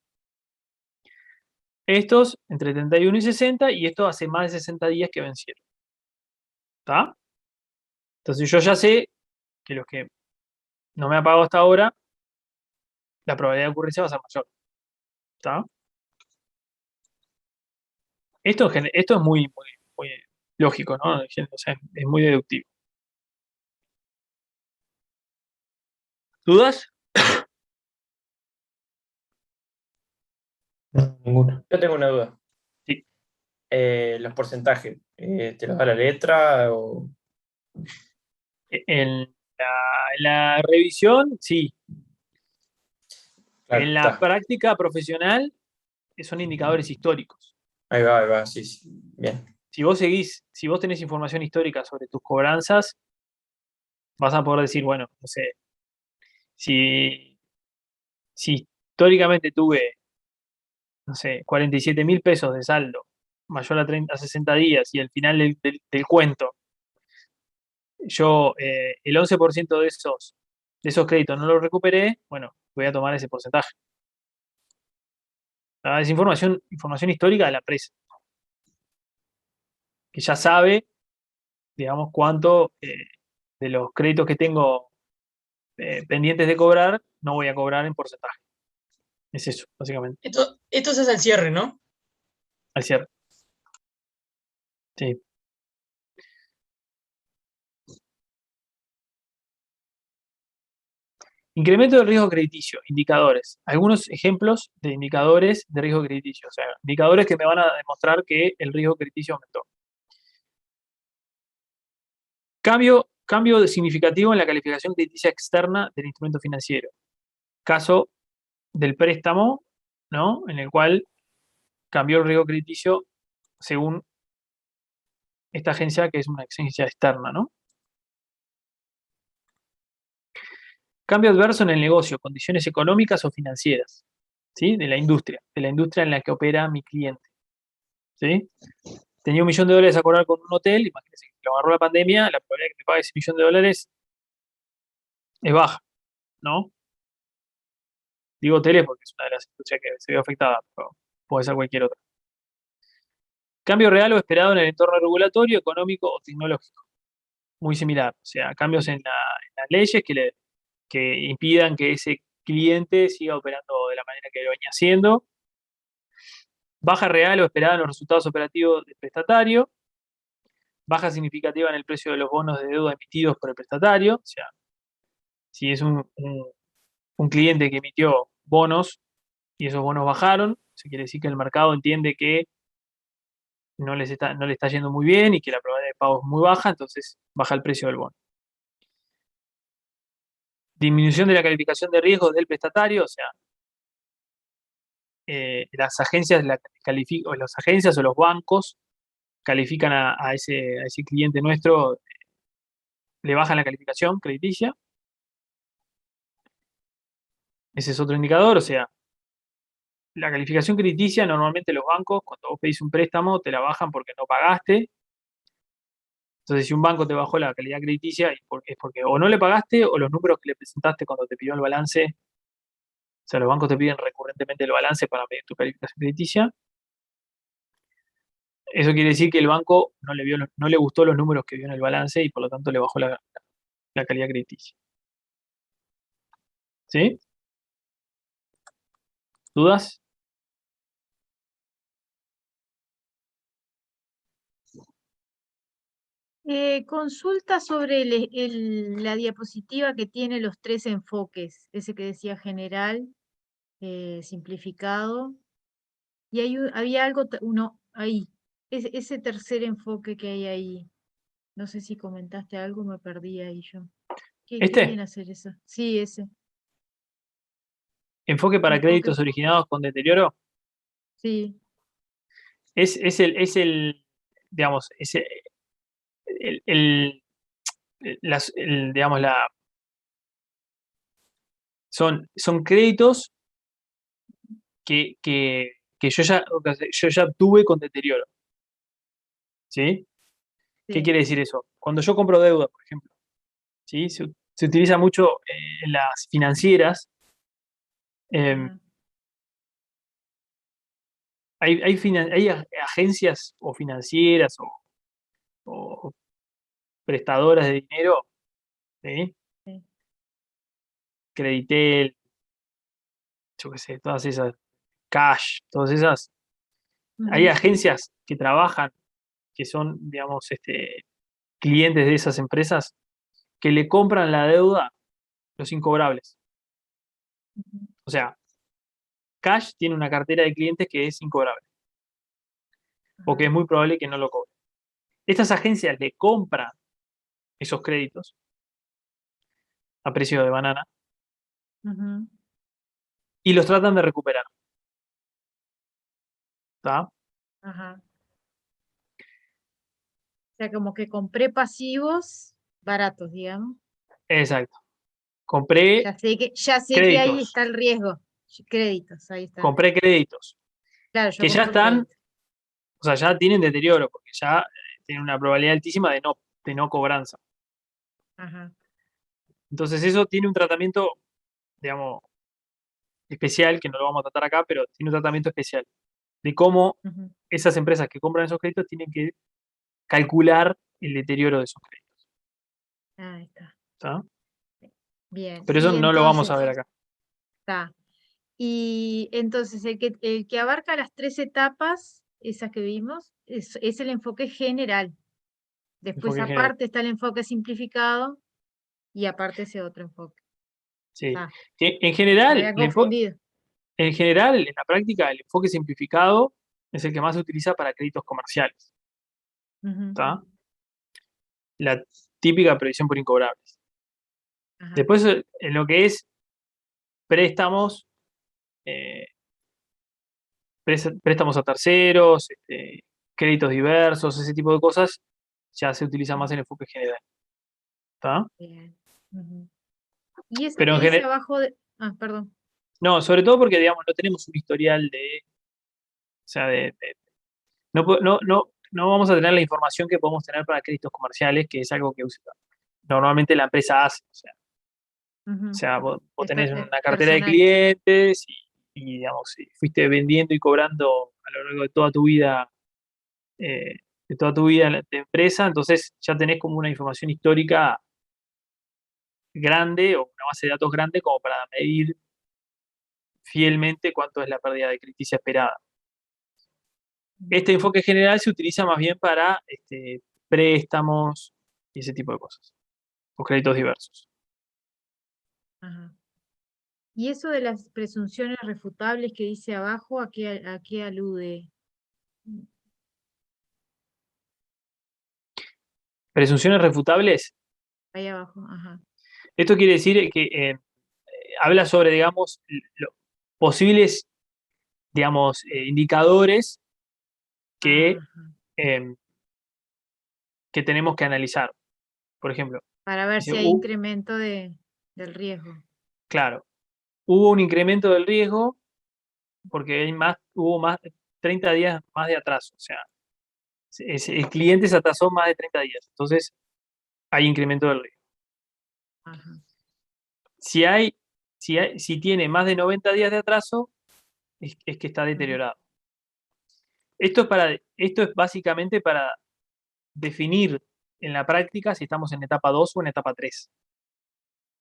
Estos entre 31 y 60, y estos hace más de 60 días que vencieron. ¿Está? Entonces yo ya sé que los que no me han pagado hasta ahora, la probabilidad de ocurrencia va a ser mayor. ¿Está? Esto es muy lógico, ¿no? O sea, es muy deductivo. ¿Dudas? No, ninguno. Yo tengo una duda. Sí. Los porcentajes, ¿te los da la letra o...? En la revisión, sí. Claro, En la está. práctica profesional, son indicadores históricos. Ahí va, sí, sí. Bien. Si vos tenés información histórica sobre tus cobranzas, vas a poder decir, bueno, no sé, si históricamente tuve, no sé, 47.000 pesos de saldo mayor a 60 días, y al final del cuento, yo el 11% de esos créditos no los recuperé, bueno, voy a tomar ese porcentaje. Es información histórica de la empresa, que ya sabe, digamos, cuánto de los créditos que tengo pendientes de cobrar, no voy a cobrar en porcentaje. Es eso, básicamente, Esto se hace al cierre, ¿no? al cierre. Sí. Incremento del riesgo crediticio, indicadores. Algunos ejemplos de indicadores de riesgo crediticio, o sea, indicadores que me van a demostrar que el riesgo crediticio aumentó. Cambio significativo en la calificación crediticia externa del instrumento financiero. Caso del préstamo, ¿no? En el cual cambió el riesgo crediticio según esta agencia, que es una agencia externa, ¿no? Cambio adverso en el negocio, condiciones económicas o financieras, ¿sí? De la industria en la que opera mi cliente, ¿sí? Tenía $1.000.000 a cobrar con un hotel, imagínense que lo agarró la pandemia, la probabilidad de que me pague ese $1.000.000 es baja, ¿no? Digo hoteles porque es una de las industrias que se vio afectada, pero puede ser cualquier otra. Cambio real o esperado en el entorno regulatorio, económico o tecnológico. Muy similar, o sea, cambios en las leyes que impidan que ese cliente siga operando de la manera que lo venía haciendo. Baja real o esperada en los resultados operativos del prestatario. Baja significativa en el precio de los bonos de deuda emitidos por el prestatario. O sea, si es un cliente que emitió bonos y esos bonos bajaron, eso quiere decir que el mercado entiende que no le está yendo muy bien y que la probabilidad de pago es muy baja, entonces baja el precio del bono. Disminución de la calificación de riesgo del prestatario, o sea, las agencias o los bancos califican a ese cliente nuestro, le bajan la calificación crediticia. Ese es otro indicador, o sea, la calificación crediticia normalmente los bancos, cuando vos pedís un préstamo, te la bajan porque no pagaste, Entonces, si un banco te bajó la calidad crediticia, es porque o no le pagaste o los números que le presentaste cuando te pidió el balance, o sea, los bancos te piden recurrentemente el balance para medir tu calificación crediticia. Eso quiere decir que el banco no le gustó los números que vio en el balance y por lo tanto le bajó la calidad crediticia. ¿Sí? ¿Dudas? Consulta sobre la diapositiva que tiene los 3 enfoques, ese que decía general, simplificado, y había algo, uno ahí, ese tercer enfoque que hay ahí. No sé si comentaste algo, me perdí ahí yo. ¿Qué viene a hacer eso? Sí, ese. Enfoque para Enfoque, créditos originados con deterioro. sí. Es el, digamos, digamos, son créditos que yo ya obtuve con deterioro. ¿Sí? ¿Qué Sí. quiere decir eso? Cuando yo compro deuda, por ejemplo, ¿sí? Se utiliza mucho en las financieras. Ajá. Hay agencias o financieras o prestadoras de dinero, ¿sí? Sí. Creditel, yo qué sé, todas esas, Cash, todas esas. Hay Ujú. agencias que trabajan, que son, digamos, clientes de esas empresas, que le compran la deuda los incobrables. Ujú. O sea, Cash tiene una cartera de clientes que es incobrable, o que Ajá. es muy probable que no lo cobre. Estas agencias le compran esos créditos a precio de banana Ujú. y los tratan de recuperar. ¿Está? Ajá. O sea, como que compré pasivos baratos, digamos. Exacto. Compré Ya sé que ahí créditos. está el riesgo. Créditos, ahí está. Compré créditos Claro, yo que ya compro están, crédito. o sea, ya tienen deterioro, porque ya tienen una probabilidad altísima de no cobranza. Ajá. Entonces eso tiene un tratamiento, digamos, especial, que no lo vamos a tratar acá, pero tiene un tratamiento especial de cómo Ujú. esas empresas que compran esos créditos tienen que calcular el deterioro de esos créditos. Ahí está. ¿Está? Bien. Pero eso Y no lo vamos a ver entonces, acá. está. Y entonces el que abarca las 3 etapas, esas que vimos, es el enfoque general. Después Enfoque general. aparte está el enfoque simplificado y aparte ese otro enfoque. Sí. Está. Que en Me general, había confundido. en la práctica, el enfoque simplificado es el que más se utiliza para créditos comerciales. Ujú. ¿Está? La típica previsión por incobrables. Ajá. Después, en lo que es préstamos, eh, préstamos a terceros, créditos diversos, ese tipo de cosas, ya se utiliza más en enfoque general. ¿Está? Bien. Ujú. Y eso Pero que en dice general, abajo de... Ah, perdón. no, sobre todo porque, digamos, no tenemos un historial o sea, no vamos a tener la información que podemos tener para créditos comerciales, que es algo que normalmente la empresa hace. O Ujú. sea, vos Es, tenés es una cartera de personal. clientes digamos, fuiste vendiendo y cobrando a lo largo de toda tu vida, de empresa, entonces ya tenés como una información histórica grande o una base de datos grande como para medir fielmente cuánto es la pérdida de crediticia esperada. Este enfoque general se utiliza más bien para préstamos y ese tipo de cosas, o créditos diversos. Ajá. Y eso de las presunciones refutables que dice abajo, a qué alude? Presunciones refutables, Ahí abajo, ajá. esto quiere decir que habla sobre, digamos, posibles, digamos, indicadores que, Ajá. eh, que tenemos que analizar. Por ejemplo, Para ver dice, si hay incremento del riesgo. claro, hubo un incremento del riesgo porque hubo más 30 días más de atraso. O sea, El cliente se atrasó más de 30 días. Entonces, hay incremento del riesgo. Ajá. Si tiene más de 90 días de atraso, es que está deteriorado. Esto es básicamente para definir en la práctica si estamos en etapa 2 o en etapa 3.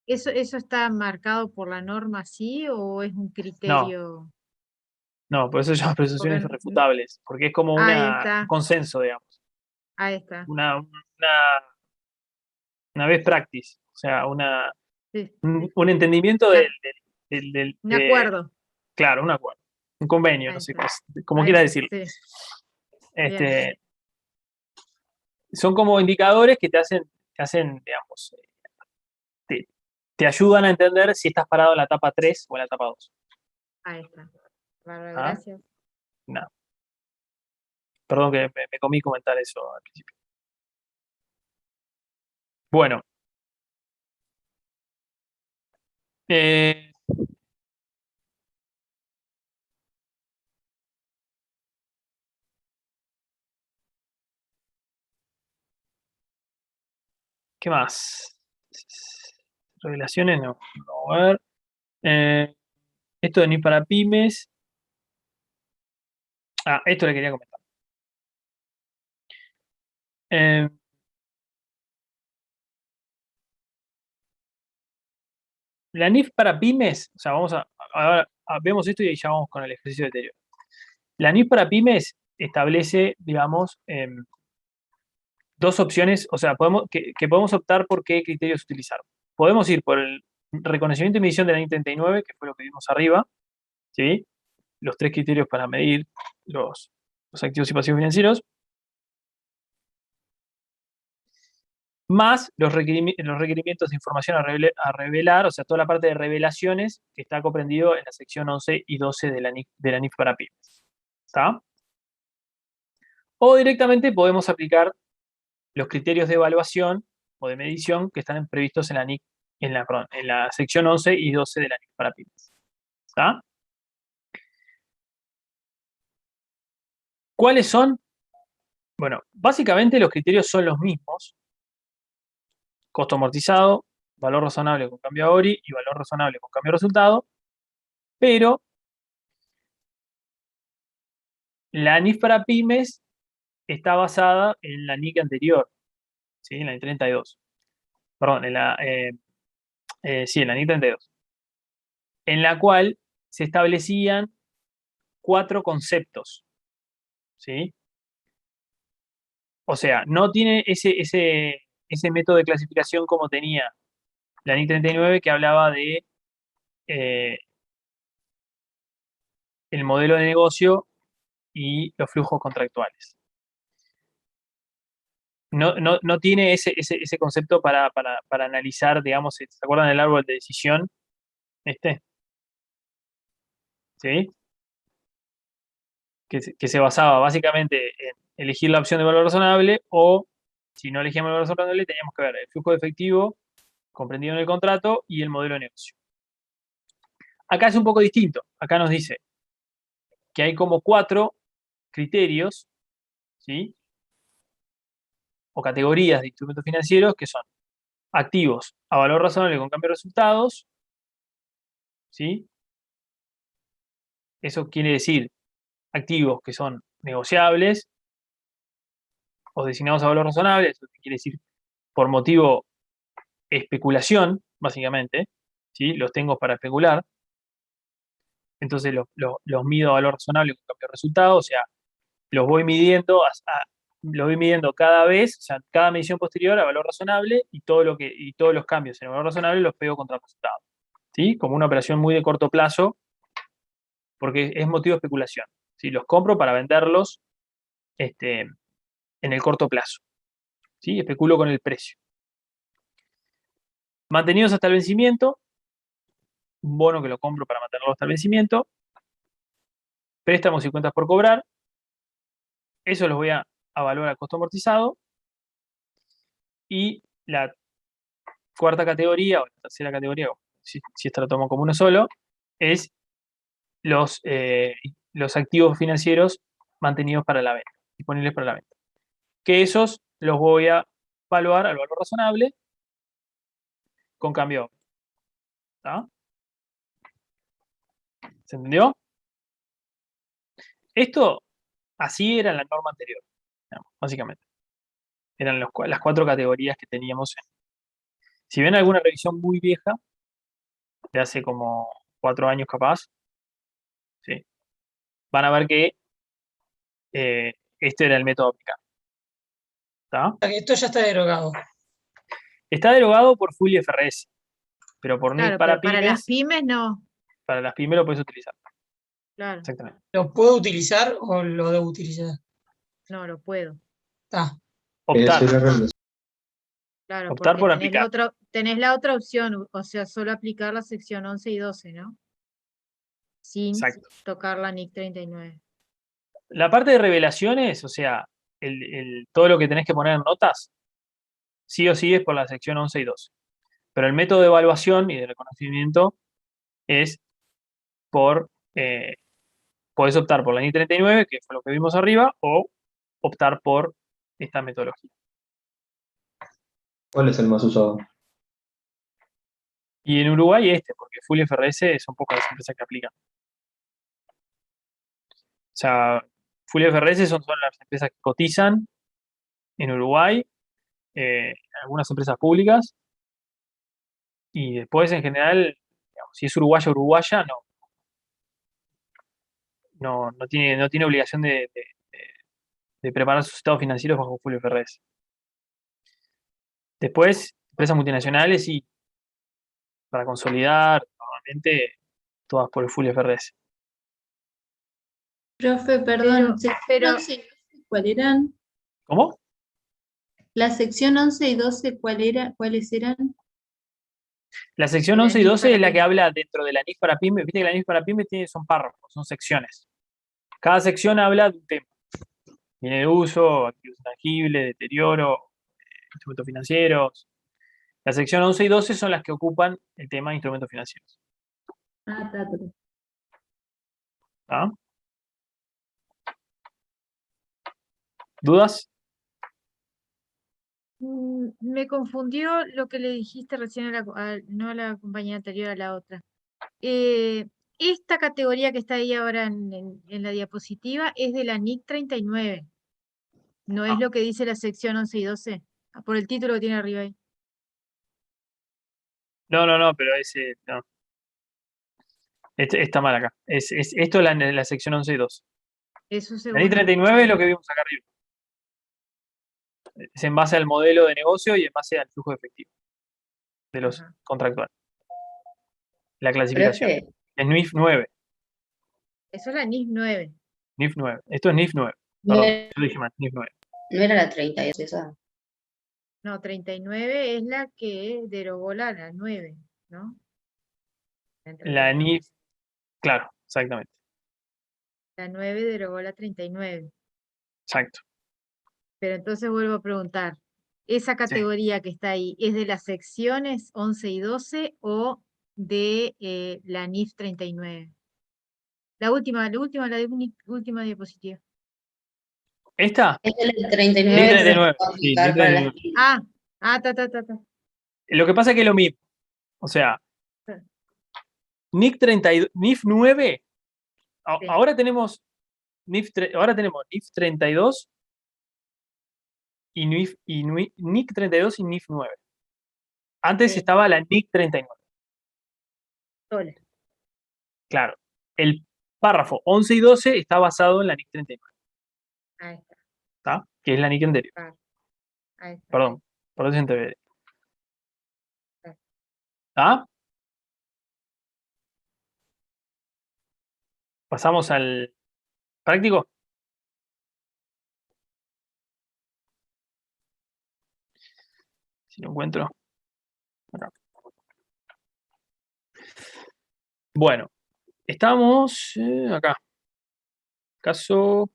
¿Eso está marcado por la norma así o es un criterio? No, por eso se llaman presunciones Porque- irrefutables, porque es como Ahí un está, consenso, digamos, ahí está. una best practice, o sea, Sí, un entendimiento Una- un acuerdo. claro, un acuerdo, un convenio, no Ahí sé, está. como Ahí quiera está, decirlo. sí. Este, son como indicadores que te hacen, digamos, te ayudan a entender si estás parado en la etapa 3 o en la etapa 2. Ahí está. Bárbaro, ¿Ah? gracias. No. Perdón que me comí comentar eso al principio. Bueno. Eh, ¿Qué más? Revelaciones, no. A ver. Esto de ni para pymes. Esto le quería comentar. Eh, la NIF para pymes, o sea, ahora vemos esto y ya vamos con el ejercicio anterior. La NIF para pymes establece, digamos, dos opciones, o sea, que podemos optar por qué criterios utilizar. Podemos ir por el reconocimiento y medición de la NIF 39, que fue lo que vimos arriba, ¿sí? Los 3 criterios para medir los activos y pasivos financieros, más los requerimientos de información a revelar, o sea, toda la parte de revelaciones que está comprendido en la sección 11 y 12 de la NIF para pymes. ¿Está? O directamente podemos aplicar los criterios de evaluación o de medición que están previstos en la sección 11 y 12 de la NIF para pymes. ¿Está? ¿Cuáles son? Bueno, básicamente los criterios son los mismos. Costo amortizado, valor razonable con cambio a ORI y valor razonable con cambio a resultado, pero la NIF para pymes está basada en la NIC anterior, ¿sí? En la NIC 32. Perdón, sí, en la NIC 32. En la cual se establecían 4 conceptos, ¿sí? O sea, no tiene ese método de clasificación como tenía la NIC 39 que hablaba de eh, el modelo de negocio y los flujos contractuales. No tiene ese concepto para analizar, digamos, ¿se acuerdan del árbol de decisión? ¿Sí? Que se basaba básicamente en elegir la opción de valor razonable o, si no elegíamos el valor razonable, teníamos que ver el flujo de efectivo comprendido en el contrato y el modelo de negocio. Acá es un poco distinto. Acá nos dice que hay como 4 criterios, ¿sí? O categorías de instrumentos financieros que son activos a valor razonable con cambio de resultados, ¿sí? Eso quiere decir activos que son negociables o designados a valor razonable, eso quiere decir por motivo especulación, básicamente, ¿sí? Los tengo para especular, entonces los mido a valor razonable con cambio de resultado, o sea, los voy midiendo, cada vez, o sea, cada medición posterior a valor razonable y todos los cambios en el valor razonable los pego contra el resultado, ¿sí? Como una operación muy de corto plazo, porque es motivo de especulación, ¿sí? Los compro para venderlos en el corto plazo, ¿sí? Especulo con el precio. Mantenidos hasta el vencimiento, un bono que lo compro para mantenerlo hasta el vencimiento, préstamos y cuentas por cobrar, eso los voy a evaluar a costo amortizado, y la cuarta categoría, o la tercera categoría, si esto lo tomo como uno solo, es los activos financieros mantenidos para la venta, disponibles para la venta. que esos los voy a evaluar al valor razonable con cambio. ¿Está? ¿Se entendió? Esto así era en la norma anterior, digamos, básicamente. Eran las 4 categorías que teníamos. Si ven alguna revisión muy vieja, de hace como 4 años capaz, ¿sí? Van a ver que este era el método aplicado. ¿Está? Esto ya está derogado. Está derogado por Full FRS, pero por NIF Claro, para pero para las pymes, pymes no. para las pymes lo puedes utilizar. Claro, Exactamente. ¿Lo puedo utilizar o lo debo utilizar? no lo puedo. Está. Optar, Eso es la regulación. Claro, optar porque por tenés aplicar. tenés la otra opción, o sea, solo aplicar la sección 11 y 12, ¿no? Sin Exacto. tocar la NIC 39. La parte de revelaciones, o sea, todo lo que tenés que poner en notas, sí o sí es por la sección 11 y 12. Pero el método de evaluación y de reconocimiento es podés optar por la NIC 39, que fue lo que vimos arriba, o optar por esta metodología. ¿Cuál es el más usado? Y en Uruguay porque Full FRS son pocas las empresas que aplican. O sea, Full FRS son las empresas que cotizan en Uruguay, algunas empresas públicas, y después en general, digamos, si es uruguaya o uruguaya, no tiene obligación de preparar sus estados financieros bajo Full FRS. Después, empresas multinacionales y para consolidar, normalmente todas por el Full FRS. Profe, perdón, sección pero 11 y 12, ¿cuál eran? ¿Cómo? La sección 11 y 12, ¿cuáles eran? La sección de la 11 y NIC 12 para es la que pymes. habla dentro de la NIF para pyme. Viste que la NIF para pyme son párrafos, son secciones. Cada sección habla de un tema. Viene de uso, activos intangibles, deterioro, instrumentos financieros. La sección 11 y 12 son las que ocupan el tema de instrumentos financieros. Ah, está. ¿Ah? ¿Dudas? Me confundió lo que le dijiste recién no a la compañía anterior, a la otra. Esta categoría que está ahí ahora en la diapositiva es de la NIC 39. No es lo que dice la sección 11 y 12. Por el título que tiene arriba ahí. No, pero ese. No. Está mal acá. Esto es la sección 11 y 12. Eso La según NIF la 39 es lo que vimos acá arriba. Es en base al modelo de negocio y en base al flujo de efectivo de los Ajá. contractuales. La clasificación. Profe, Es NIF 9. Eso es la NIC 9. NIF 9. Esto es NIF 9. no Perdón, era, yo dije mal, NIF 9. no era la 32 esa. No, 39 es la que derogó la 9, ¿no? La NIF, claro, exactamente. La 9 derogó la 39. Exacto. Pero entonces vuelvo a preguntar, ¿esa categoría que está ahí es de las secciones 11 y 12 o de la NIF 39? La última diapositiva. ¿Esta? Es el NIF 39 que se 39. puede Sí, aplicar NIF para las 39. Ta. Lo que pasa es que es lo mismo. O sea, NIF 32, NIF 9. Sí. Ahora tenemos NIF 32 y NIC 32 y NIF 9. Antes Sí. estaba la NIC 39. Sola. Claro. El párrafo 11 y 12 está basado en la NIC 39, Ahí está. ¿tá? Que es la NIC anterior. Ahí está. Perdón, por eso intervení. Claro. ¿Tá? Pasamos al práctico. Si lo encuentro. Acá. Bueno, estamos acá. Caso.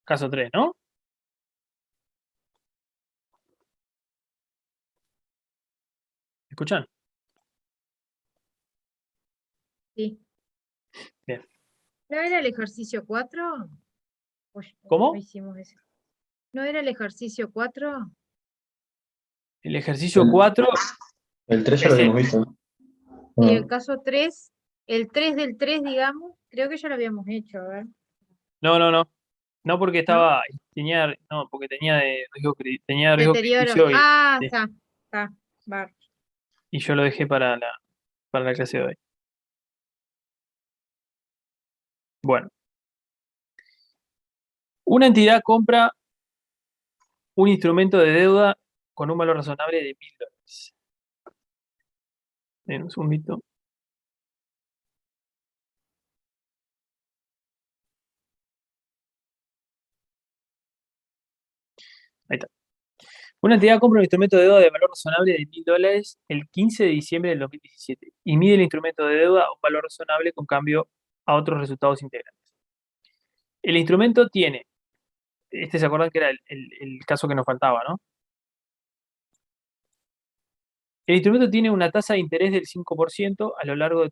Caso 3, ¿no? ¿Me escuchan? Sí. Bien. ¿No era el ejercicio 4? ¿Cómo? No hicimos ese. ¿No era el ejercicio 4? El ejercicio El, 4 el 3 ya lo es habíamos visto, ¿no? Y Ah, el caso 3, el 3 del 3, digamos, creo que ya lo habíamos hecho, a ver, No, no, no. No porque ¿no? no, porque tenía riesgo Deterioro. crediticio Ah, sí, está, va. y yo lo dejé para la clase de hoy. Bueno, una entidad compra un instrumento de deuda con un valor razonable de $1.000. Un segundito. Ahí está. Una entidad compra un instrumento de deuda de valor razonable de $1.000 el 15 de diciembre del 2017 y mide el instrumento de deuda a un valor razonable con cambio a otros resultados integrantes. El instrumento tiene, se acuerdan que era el caso que nos faltaba, ¿no? El instrumento tiene una tasa de interés del 5% a lo largo de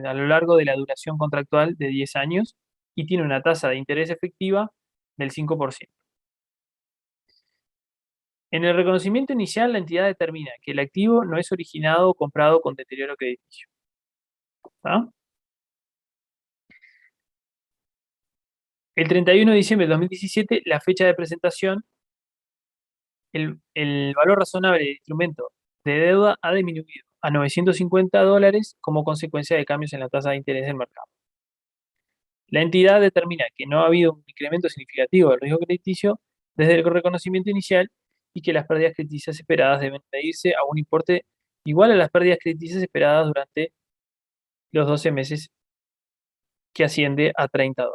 a lo largo de la duración contractual de 10 años y tiene una tasa de interés efectiva del 5%. En el reconocimiento inicial, la entidad determina que el activo no es originado o comprado con deterioro crediticio. ¿Está? El 31 de diciembre de 2017, la fecha de presentación, el valor razonable del instrumento de deuda ha disminuido a $950 como consecuencia de cambios en la tasa de interés del mercado. La entidad determina que no ha habido un incremento significativo del riesgo crediticio desde el reconocimiento inicial y que las pérdidas crediticias esperadas deben medirse a un importe igual a las pérdidas crediticias esperadas durante los 12 meses, que asciende a $30.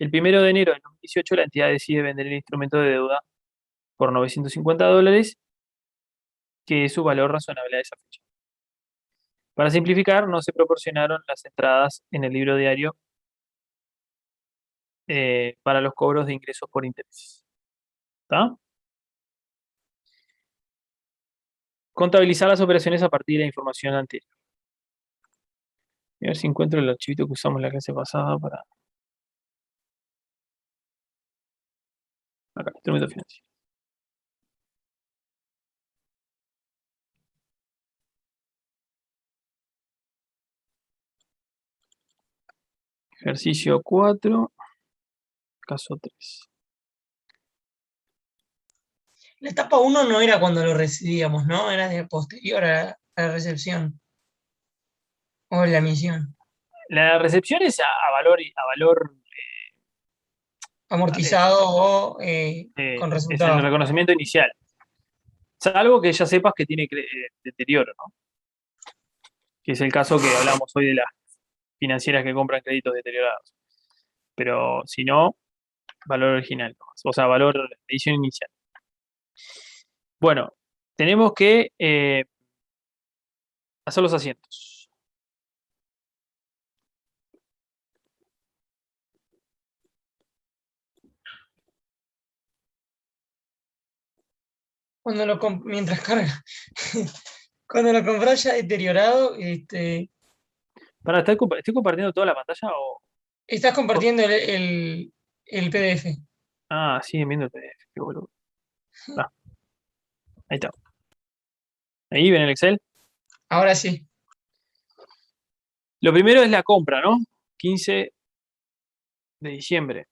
El 1 de enero de 2018, la entidad decide vender el instrumento de deuda por $950, que es su valor razonable a esa fecha. Para simplificar, no se proporcionaron las entradas en el libro diario para los cobros de ingresos por intereses. ¿Está? Contabilizar las operaciones a partir de la información anterior. A ver si encuentro el archivito que usamos la clase pasada para... Acá, instrumento financiero. Ejercicio 4, caso 3. La etapa 1 no era cuando lo recibíamos, ¿no? Era de posterior a la recepción o la emisión. La recepción es a valor Amortizado o con es el resultado. reconocimiento inicial. Salvo que ya sepas que tiene deterioro, ¿no? Que es el caso que hablamos hoy de las financieras que compran créditos deteriorados. Pero si no, valor original, o sea, valor de edición inicial. Bueno, tenemos que hacer los asientos. Mientras carga. Cuando lo compras ya deteriorado, ¿Estoy compartiendo toda la pantalla o...? estás compartiendo el PDF. Ah, siguen viendo el PDF, qué boludo. Ah, ahí está. Ahí ven el Excel. Ahora sí. Lo primero es la compra, ¿no? 15 de diciembre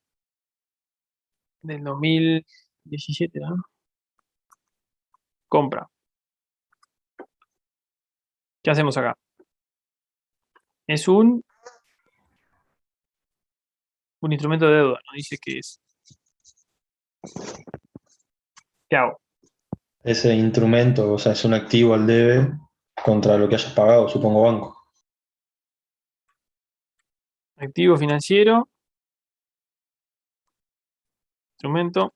del 2017, ¿no? Compra. ¿Qué hacemos acá? Es un instrumento de deuda, no dice qué es. ¿Qué hago? ese instrumento, o sea, es un activo al debe contra lo que hayas pagado, supongo banco. Activo financiero, instrumento,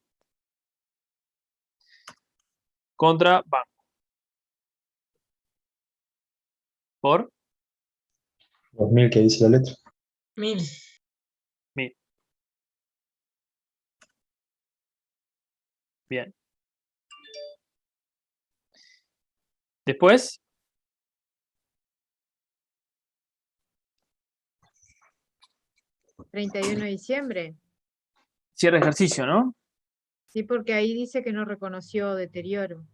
contra banco. Por 2000 que dice la letra. 1000. 1.000. Bien. Después, 31 de diciembre. Cierre de ejercicio, ¿no? Sí, porque ahí dice que no reconoció deterioro.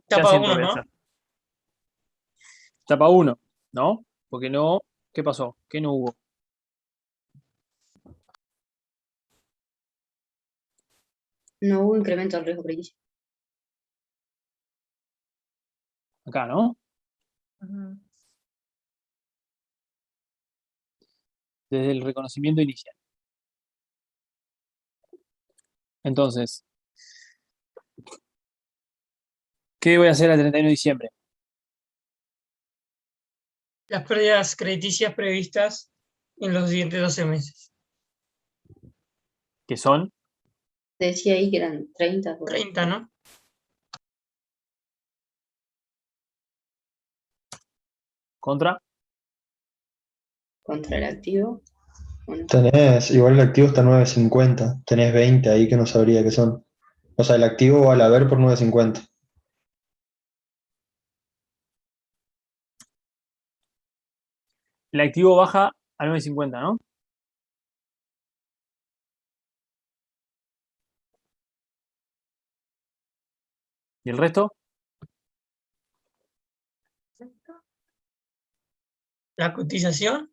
¿Qué Etapa asiento 1, voy a ¿no? hacer? Etapa 1, ¿no? Porque no, ¿qué pasó? ¿Qué no hubo? No hubo incremento del riesgo crediticio. Acá, ¿no? Ajá. Desde el reconocimiento inicial. Entonces, ¿qué voy a hacer el 31 de diciembre? Las pérdidas crediticias previstas en los siguientes 12 meses. Que son, Decía ahí que eran 30 por 30, ¿no? contra, contra el activo. Bueno, Igual el activo está 9.50, tenés 20 ahí que no sabría qué son. O sea, el activo vale a ver por 9.50. el activo baja a 9.50, ¿no? ¿Y el resto? La cotización,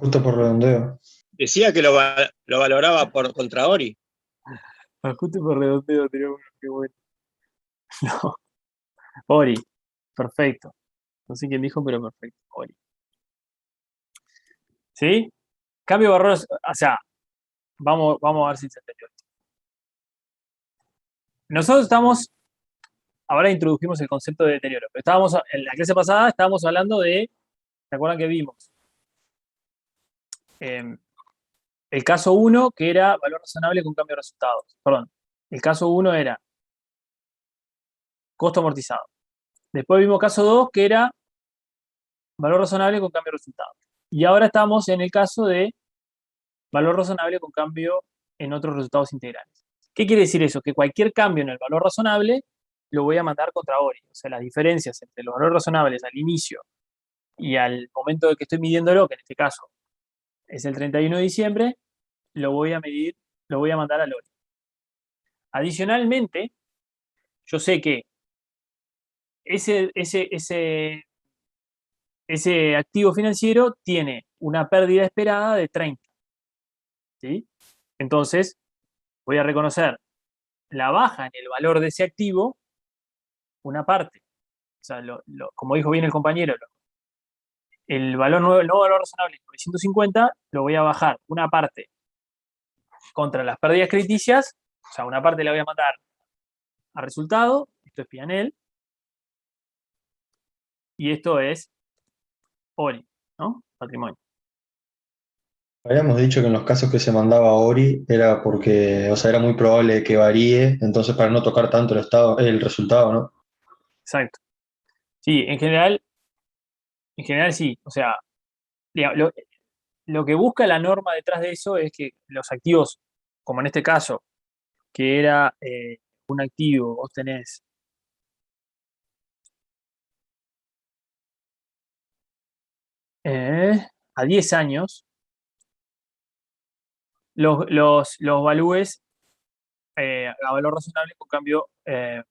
Justo por redondeo. Decía que lo valoraba por contra Ori. Ajuste por redondeo, tenía uno, qué bueno. No, Ori, perfecto. No sé quién dijo, pero perfecto, Ori. ¿Sí? Cambio de barreras, o sea, vamos a ver si se entendió. Nosotros estamos, ahora introdujimos el concepto de deterioro, pero estábamos, en la clase pasada estábamos hablando de, ¿se acuerdan que vimos? El caso 1, que era valor razonable con cambio de resultados. Perdón, el caso 1 era costo amortizado. Después vimos caso 2, que era valor razonable con cambio de resultados. Y ahora estamos en el caso de valor razonable con cambio en otros resultados integrales. ¿Qué quiere decir eso? Que cualquier cambio en el valor razonable lo voy a mandar contra Ori. O sea, las diferencias entre los valores razonables al inicio y al momento de que estoy midiéndolo, que en este caso es el 31 de diciembre, lo voy a medir, lo voy a mandar al Ori. Adicionalmente, yo sé que ese activo financiero tiene una pérdida esperada de 30. ¿Sí? Entonces, voy a reconocer la baja en el valor de ese activo, una parte. O sea, como dijo bien el compañero, el valor no valor razonable es 950, lo voy a bajar una parte contra las pérdidas crediticias, o sea, una parte la voy a mandar a resultado, esto es P&L, y esto es Ori, ¿no? Patrimonio. Habíamos dicho que en los casos que se mandaba a Ori era porque, o sea, era muy probable que varíe, entonces para no tocar tanto el resultado, ¿no? Exacto. Sí, en general sí. O sea, lo que busca la norma detrás de eso es que los activos, como en este caso, que era un activo, vos tenés a 10 años, los valúes a valor razonable con cambio a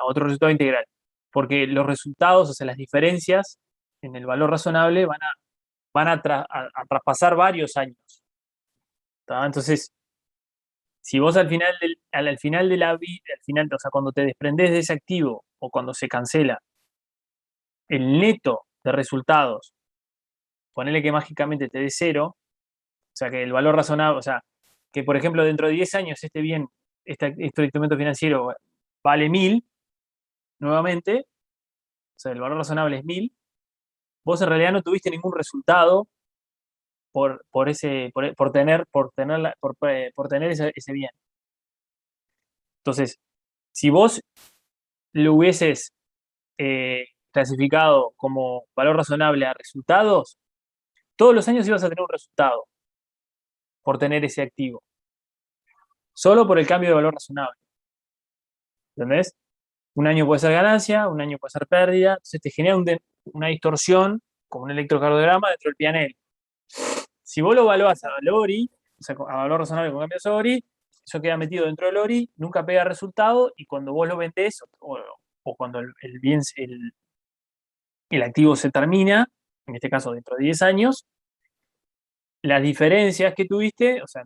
otro resultado integral. Porque los resultados, o sea, las diferencias en el valor razonable van a traspasar varios años. ¿Tá? Entonces, si vos al final de la vida, o sea, cuando te desprendés de ese activo o cuando se cancela, el neto de resultados, ponele que mágicamente te dé cero, o sea, que el valor razonable, o sea, que por ejemplo dentro de 10 años este bien, este instrumento financiero vale 1000, nuevamente, o sea, el valor razonable es 1000, vos en realidad no tuviste ningún resultado por tener ese bien. Entonces, si vos lo hubieses clasificado como valor razonable a resultados, todos los años ibas a tener un resultado por tener ese activo. Solo por el cambio de valor razonable. ¿Entendés? Un año puede ser ganancia, un año puede ser pérdida. Entonces te genera una distorsión, como un electrocardiograma dentro del P&L. Si vos lo evaluás a valori, o sea, a valor razonable con cambios ORI, eso queda metido dentro del ORI, nunca pega resultado, y cuando vos lo vendés, o cuando el activo se termina, en este caso dentro de 10 años, las diferencias que tuviste, o sea,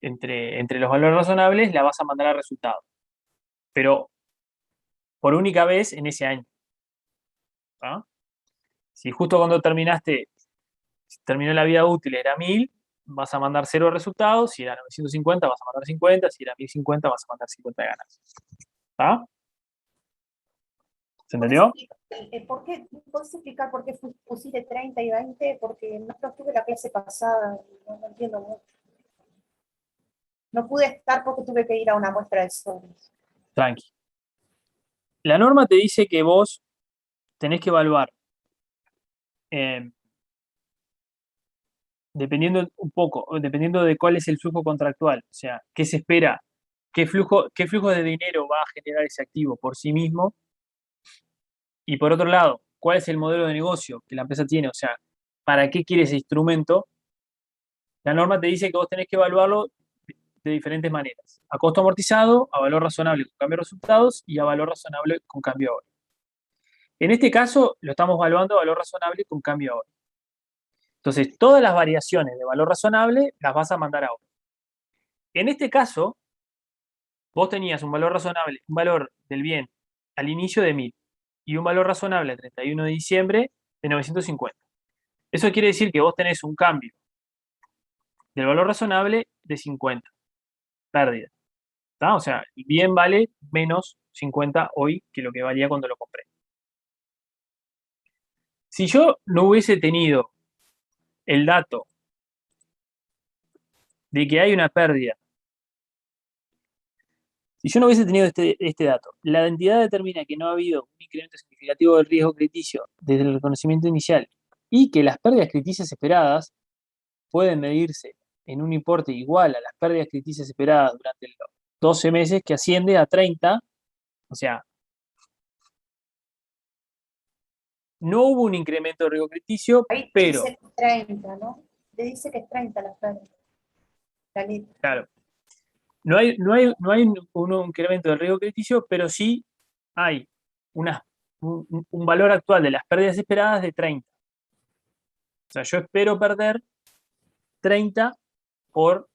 entre los valores razonables, la vas a mandar al resultado. Pero por única vez en ese año. ¿Ah? Si justo cuando terminó la vida útil era 1000, vas a mandar 0 resultados. Si era 950, vas a mandar 50. Si era 1050, vas a mandar 50 de ganancias. ¿Ah? ¿Se entendió? ¿Por qué? ¿Puedes explicar por qué pusiste 30 y 20? Porque no estuve la clase pasada y no entiendo mucho. No pude estar porque tuve que ir a una muestra de sobres. Tranqui. La norma te dice que vos tenés que evaluar, dependiendo un poco, dependiendo de cuál es el flujo contractual, o sea, qué se espera, qué flujo de dinero va a generar ese activo por sí mismo, y por otro lado, cuál es el modelo de negocio que la empresa tiene, o sea, para qué quiere ese instrumento. La norma te dice que vos tenés que evaluarlo de diferentes maneras: a costo amortizado, a valor razonable con cambio de resultados y a valor razonable con cambio ahora. En este caso, lo estamos evaluando a valor razonable con cambio ahora. Entonces, todas las variaciones de valor razonable las vas a mandar ahora. En este caso, vos tenías un valor razonable, un valor del bien al inicio de 1000 y un valor razonable al 31 de diciembre de 950. Eso quiere decir que vos tenés un cambio del valor razonable de 50, pérdida. ¿Tá? O sea, el bien vale menos 50 hoy que lo que valía cuando lo compré. Si yo no hubiese tenido el dato de que hay una pérdida, si yo no hubiese tenido este dato, la entidad determina que no ha habido un incremento significativo del riesgo crediticio desde el reconocimiento inicial y que las pérdidas crediticias esperadas pueden medirse en un importe igual a las pérdidas crediticias esperadas durante los 12 meses, que asciende a 30, o sea, no hubo un incremento de riesgo crediticio, Ahí pero... dice 30, ¿no? Le dice que es 30 la pérdida. Claro. No hay un incremento del riesgo crediticio, pero sí hay un valor actual de las pérdidas esperadas de 30. O sea, yo espero perder 30 por,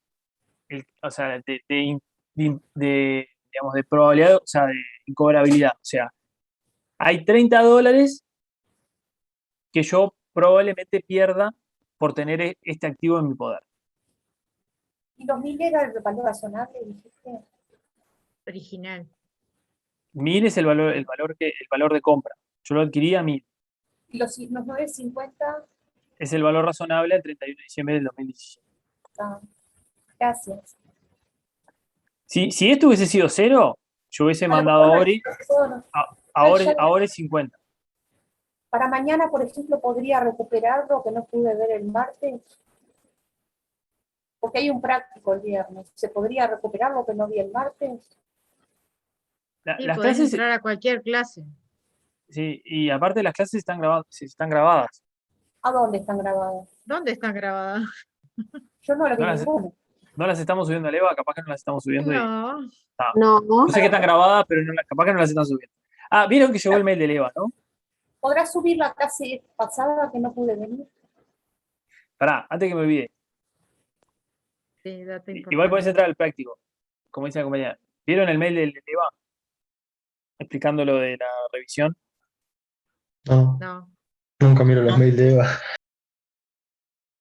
o sea, digamos, de probabilidad, o sea, de incobrabilidad. O sea, hay $30 que yo probablemente pierda por tener este activo en mi poder. ¿Y los 1000 era el valor razonable, dijiste? Original. 1000 es el valor de compra. Yo lo adquirí a 1000. ¿Y los 950? Es el valor razonable al 31 de diciembre del 2017. Ah, gracias. Si esto hubiese sido 0, yo hubiese mandado a Ori, ahora es 50. Para mañana, por ejemplo, podría recuperar lo que no pude ver el martes. Porque hay un práctico el viernes. ¿Se podría recuperar lo que no vi el martes? Sí, Las podés clases, entrar a cualquier clase. sí, y aparte las clases están grabadas. ¿A dónde están grabadas? ¿Dónde están grabadas? Yo no lo vi No las, ninguno. no las estamos subiendo a Leva, capaz que no las estamos subiendo. No. No sé que están grabadas, pero capaz que no las están subiendo. Ah, vieron que llegó el mail de Leva, ¿no? ¿Podrás subir la clase pasada que no pude venir? Pará, antes que me olvide. Sí, dato Igual importante. podés entrar al práctico, como dice la compañera. ¿Vieron el mail de Leva? Explicando lo de la revisión. No, No. nunca miro los mails de Eva.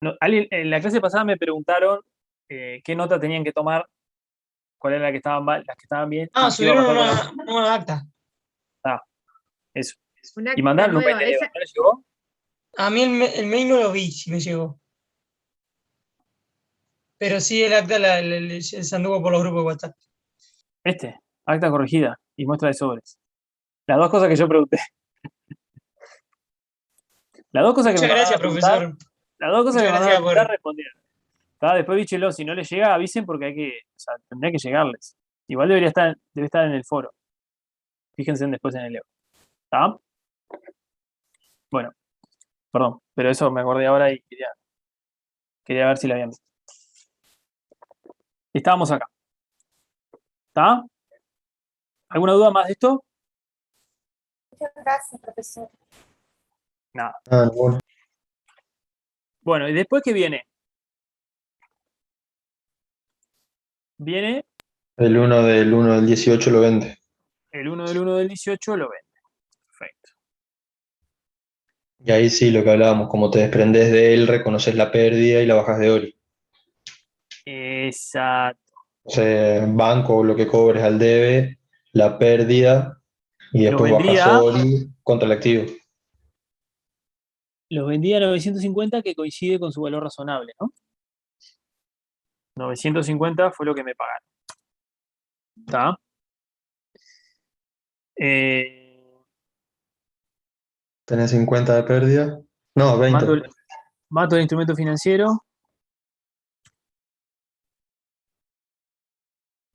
No, en la clase pasada me preguntaron qué nota tenían que tomar, cuál era la que estaban mal, las que estaban bien. Ah, y qué iba a subieron pasar con una acta. eso. Una Y mandaron un mail nueva. de Leva, ¿no les llegó? A mí el mail no lo vi, si me llegó. Pero sí el acta se anduvo por los grupos de WhatsApp. Acta corregida y muestra de sobres. Las dos cosas que yo pregunté. Las dos cosas que me Muchas mandaron gracias, a preguntar, profesor. las dos cosas Muchas que me mandaron a gracias preguntar por... respondieron. Después bíchelo, si no les llega, avisen porque o sea, tendría que llegarles. Igual debe estar en el foro. Fíjense después en el euro. ¿Está? Bueno, perdón, pero eso me acordé ahora y quería ver si lo habían visto. Estábamos acá. ¿Está? ¿Alguna duda más de esto? Muchas gracias, profesor. Nada. Ah, bueno. Bueno, ¿y después qué viene? Viene El 1 del 18 lo vende. el 1 del 1 del 18, lo vende. Perfecto. Y ahí sí, lo que hablábamos, como te desprendes de él, reconoces la pérdida y la bajas de Ori. Exacto. O sea, banco, lo que cobres al debe, la pérdida, y Los después bajas vendía, Ori contra el activo. los vendía a 950, que coincide con su valor razonable, ¿no? 950 fue lo que me pagaron. ¿Está? ¿Tenés 50 de pérdida? No, 20. Mato el instrumento financiero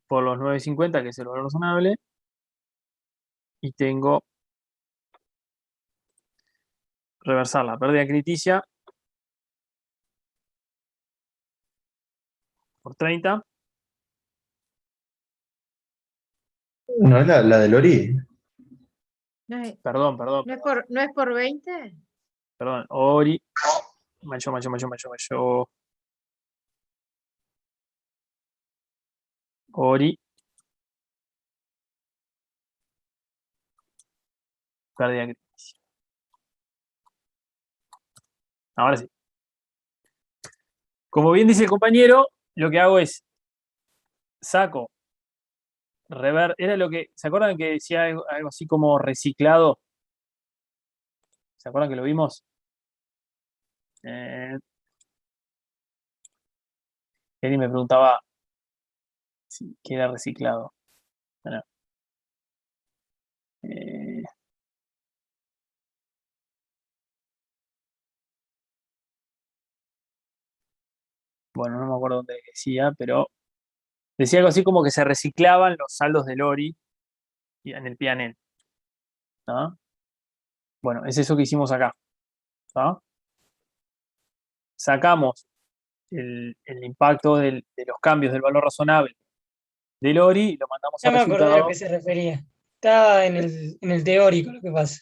por los 950, que es el valor razonable, y tengo reversar la pérdida crediticia por 30. No es la del Ori. No es, Perdón. ¿no es por 20? Perdón. Ori. Mayo. Ori. Pérdida crediticia. Ahora sí. Como bien dice el compañero, lo que hago es saco, era lo que, ¿se acuerdan que decía algo así como reciclado? ¿Se acuerdan que lo vimos? Eli me preguntaba qué era reciclado. Bueno, bueno, no me acuerdo dónde decía, pero decía algo así como que se reciclaban los saldos del Ori en el P&L. ¿No? Bueno, es eso que hicimos acá. ¿No? Sacamos el impacto de los cambios del valor razonable del Ori y lo mandamos Ya al me acordé a lo resultado. que se refería. Está en el teórico lo que pasa.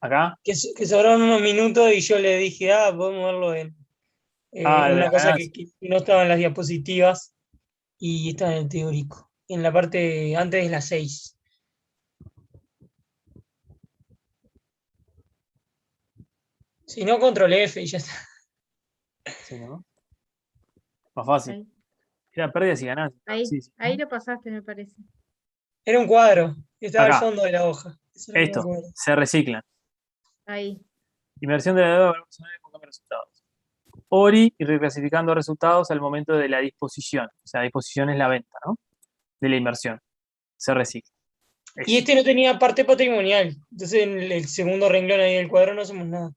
Acá. Que sobraron unos minutos y yo le dije, podemos verlo en De una la cosa ganancia. que no estaba en las diapositivas y está en el teórico. En la parte antes de las 6. Si no, control F y ya está. Sí, ¿no? Más fácil. Ahí, Era pérdidas y ganancias. ahí, Sí. ahí lo pasaste, me parece. Era un cuadro. Estaba al Acá. fondo de la hoja. Eso era lo que me Esto, acuerdo. se reciclan. Ahí. Inversión de la deuda personal con cambio de resultados. Ori y reclasificando resultados al momento de la disposición. O sea, disposición es la venta, ¿no? De la inversión. Se recicla. Y este no tenía parte patrimonial. Entonces en el segundo renglón ahí del cuadro no hacemos nada.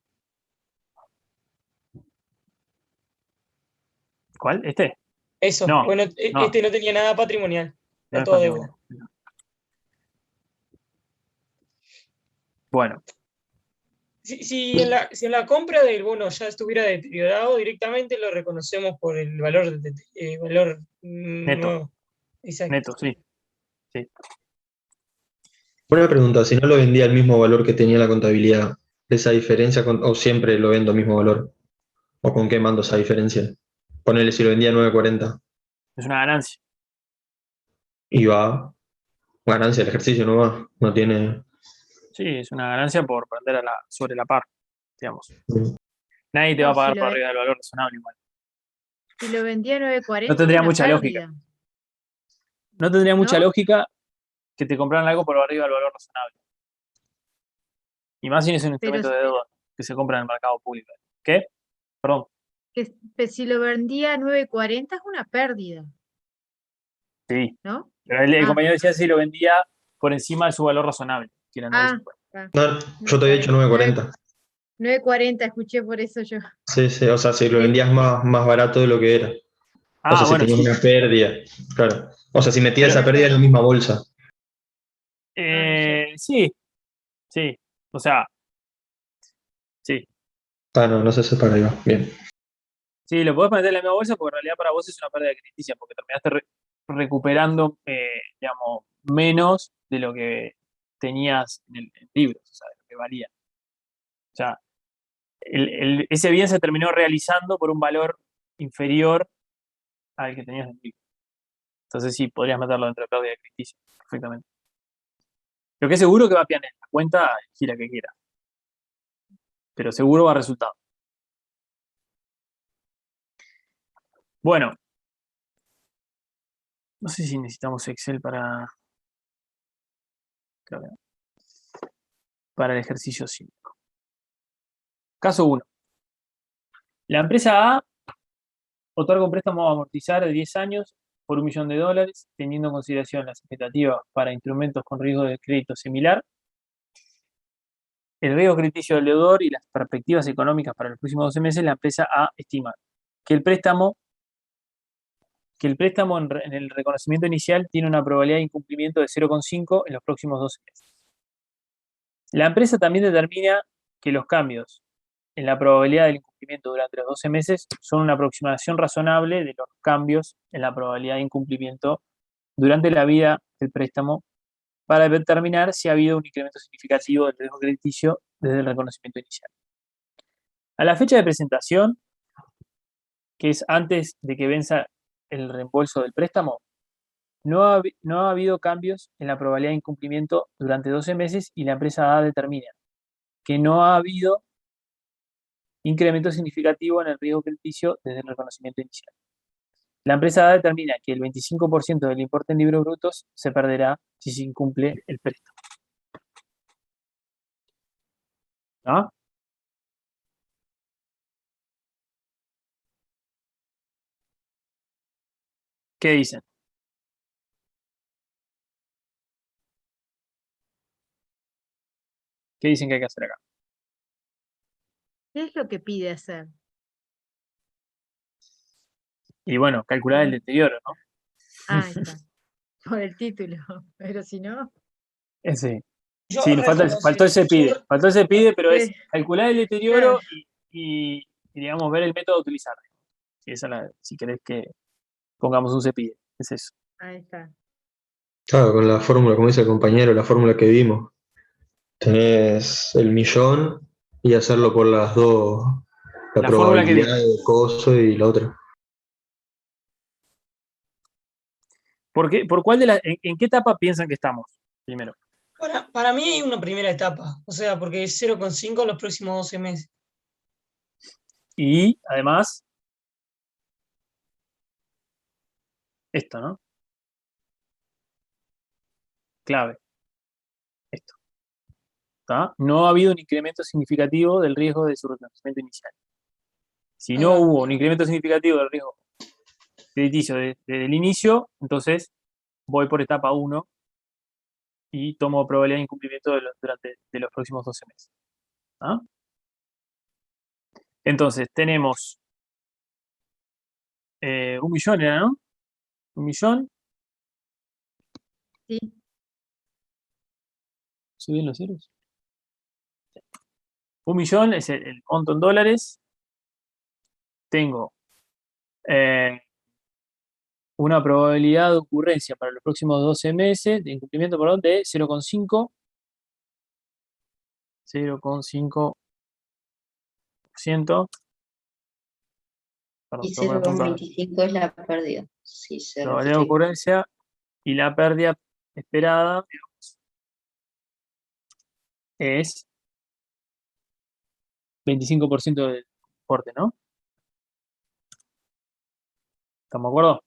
¿Cuál? ¿Este? Eso. No, Bueno, no. este no tenía nada patrimonial. No Está es todo patrimonial. deuda. Bueno. Si en la compra del bono ya estuviera deteriorado, directamente lo reconocemos por el valor, valor Neto. nuevo. Exacto. Neto, sí. Buena pregunta, si no lo vendía al mismo valor que tenía la contabilidad, ¿esa diferencia o siempre lo vendo al mismo valor? ¿O con qué mando esa diferencia? Ponele si lo vendía a 9.40 Es una ganancia. y va, ganancia del ejercicio, no va, no tiene... Sí, es una ganancia por vender sobre la par, digamos. Mm. Nadie te va a No, pagar si por lo, arriba del valor razonable igual. si lo vendía a 9.40 No tendría es una mucha lógica. pérdida, No tendría mucha ¿no? lógica que te compraran algo por arriba del valor razonable. Y más si no es un Pero instrumento de deuda que se compra en el mercado público. ¿Qué? Perdón. si lo vendía a 9.40 es una pérdida, Sí. ¿no? Pero el compañero decía si lo vendía por encima de su valor razonable, que era 9.50. No, yo te había dicho 9.40. 9.40, escuché por eso yo. Sí, o sea, si lo Sí. vendías más barato de lo que era. O sea, si Bueno, tenías sí. una pérdida, claro. O sea, si metías Pero- esa pérdida en la misma bolsa. Sí, sí. O sea, sí. Ah, no, no se separa, ahí va. Bien. Sí, lo podés meter en la misma bolsa porque en realidad para vos es una pérdida crediticia porque terminaste recuperando, digamos, menos de lo que tenías en libros, o sea, de lo que valía. O sea, ese bien se terminó realizando por un valor inferior al que tenías en libros. Entonces sí, podrías meterlo dentro de pérdida crediticia, perfectamente. Lo que es seguro que va a pianar la cuenta, gira que quiera. Pero seguro va a resultar. Bueno, no sé si necesitamos Excel para, creo que no, para el ejercicio 5. Caso 1. La empresa A otorga un préstamo a amortizar de 10 años por $1.000.000, teniendo en consideración las expectativas para instrumentos con riesgo de crédito similar, el riesgo crediticio del deudor y las perspectivas económicas para los próximos 12 meses. La empresa A estima que el préstamo en el reconocimiento inicial tiene una probabilidad de incumplimiento de 0,5 en los próximos 12 meses. La empresa también determina que los cambios en la probabilidad del incumplimiento durante los 12 meses son una aproximación razonable de los cambios en la probabilidad de incumplimiento durante la vida del préstamo para determinar si ha habido un incremento significativo del riesgo crediticio desde el reconocimiento inicial. A la fecha de presentación, que es antes de que venza el reembolso del préstamo, no ha habido cambios en la probabilidad de incumplimiento durante 12 meses y la empresa A determina que no ha habido incremento significativo en el riesgo crediticio desde el reconocimiento inicial. La empresa A determina que el 25% del importe en libros brutos se perderá si se incumple el préstamo. ¿Ah? ¿Qué dicen? ¿Qué dicen que hay que hacer acá? ¿Qué es lo que pide hacer? Y bueno, calcular el deterioro, ¿no? Ah, ahí está. Por el título. Pero si no. Sí. Yo Sí, nos faltó ese pide. Faltó ese pide, pero es Sí, calcular el claro. deterioro y, digamos, ver el método a utilizar. Si querés que pongamos un se pide. Es eso. Ahí está. Claro, con la fórmula, como dice el compañero, la fórmula que vimos. Tenés el millón y hacerlo por las dos, la La fórmula que probabilidad vimos. de coso y la otra. ¿Por cuál de en qué etapa piensan que estamos? Primero. Para mí hay una primera etapa, o sea, porque es 0,5 los próximos 12 meses. Y además, esto, ¿no? Clave. Esto. ¿Tá? No ha habido un incremento significativo del riesgo de su reconocimiento inicial. Si Ahí no va. hubo un incremento significativo del riesgo crediticio desde el inicio, entonces voy por etapa 1 y tomo probabilidad de incumplimiento durante los próximos 12 meses. ¿Ah? Entonces, tenemos 1.000.000, ¿era, no? 1.000.000. Sí. ¿Se ven los ceros? 1.000.000 es el monto en dólares. Tengo una probabilidad de ocurrencia para los próximos 12 meses, de incumplimiento, perdón, de 0,5%. 0,5%. Perdón, Y tengo que apuntar. 0,25 es la pérdida. Sí, se Probabilidad de repite. ocurrencia y la pérdida esperada, digamos, es 25% del importe, ¿no? ¿Estamos de acuerdo?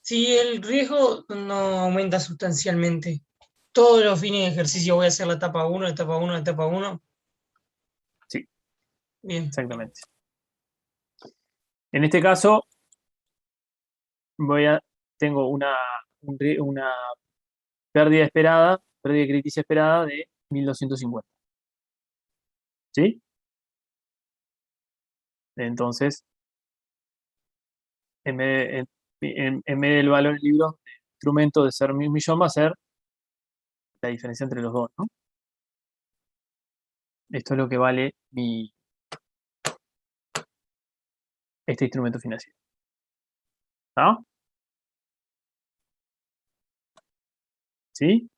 Si el riesgo no aumenta sustancialmente, todos los fines de ejercicio voy a hacer la etapa 1, la etapa 1, la etapa 1. Sí, Bien. exactamente. En este caso, tengo una pérdida esperada, pérdida crediticia esperada de 1.250. ¿Sí? Entonces, en vez del valor del libro, el instrumento de ser 1.000.000 va a ser la diferencia entre los dos, ¿no? Esto es lo que vale este instrumento financiero. ¿No? ¿Sí?